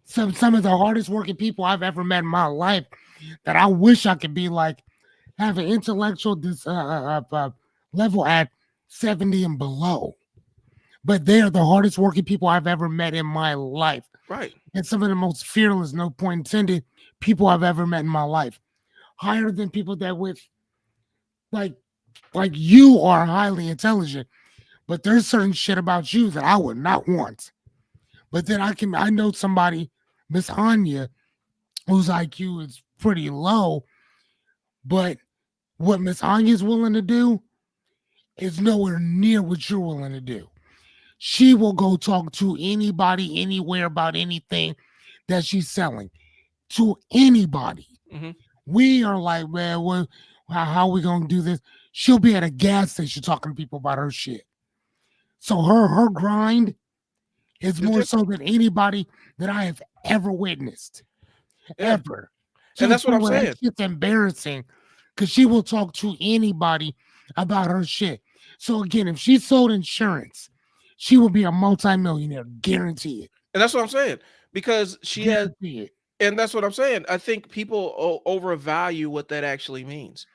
Speaker 2: some of the hardest working people I've ever met in my life. That I wish I could be like, have an intellectual level at 70 and below. But they are the hardest working people I've ever met in my life.
Speaker 1: Right.
Speaker 2: And some of the most fearless, no point intended, people I've ever met in my life. Higher than people that with like you are highly intelligent, but there's certain shit about you that I would not want. But then I know somebody, Miss Anya, whose IQ is pretty low, but what Miss Anya is willing to do is nowhere near what you're willing to do. She will go talk to anybody, anywhere about anything that she's selling to anybody.
Speaker 1: Mhm.
Speaker 2: We are like, man, how are we gonna do this? She'll be at a gas station talking to people about her shit. So her grind is
Speaker 1: It's
Speaker 2: more
Speaker 1: just-
Speaker 2: so than anybody that I have ever witnessed,
Speaker 1: Yeah.
Speaker 2: ever.
Speaker 1: And that's what I'm
Speaker 2: the point where
Speaker 1: saying.
Speaker 2: that shit's embarrassing because she will talk to anybody about her shit. So again, if she sold insurance, she will be a multimillionaire, guarantee it.
Speaker 1: And that's what I'm saying, because she has
Speaker 2: Guarantee it.
Speaker 1: And that's what I'm saying. I think people overvalue what that actually means.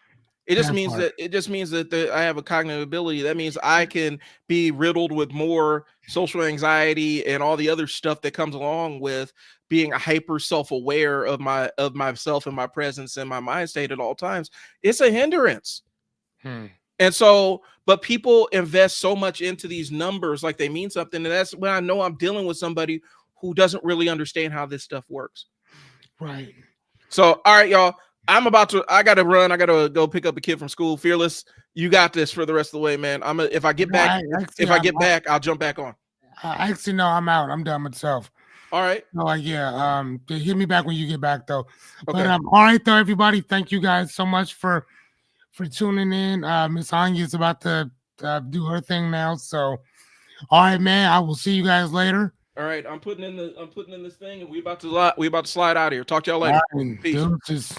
Speaker 1: It just
Speaker 2: That
Speaker 1: means
Speaker 2: part.
Speaker 1: that I have a cognitive ability. That means I can be riddled with more social anxiety and all the other stuff that comes along with being a hyper self-aware of myself and my presence and my mind state at all times. It's a hindrance. And so, but people invest so much into these numbers like they mean something. And that's when I know I'm dealing with somebody who doesn't really understand how this stuff works.
Speaker 2: Right.
Speaker 1: So, all right, y'all. I gotta run. I gotta go pick up a kid from school. Fearless, you got this for the rest of the way, man. If I get back,
Speaker 2: Actually,
Speaker 1: if I get back, I'll jump back on.
Speaker 2: Actually, no, I'm out. I'm done myself.
Speaker 1: All right.
Speaker 2: No, yeah. Hit me back when you get back, though.
Speaker 1: Okay.
Speaker 2: But all right, though, everybody. Thank you guys so much for tuning in. Miss Anya's about to do her thing now. So, all right, man. I will see you guys later.
Speaker 1: All right. I'm putting in this thing, and we about to slide out of here. Talk to y'all later.
Speaker 2: All right,
Speaker 1: Peace.
Speaker 2: deuces.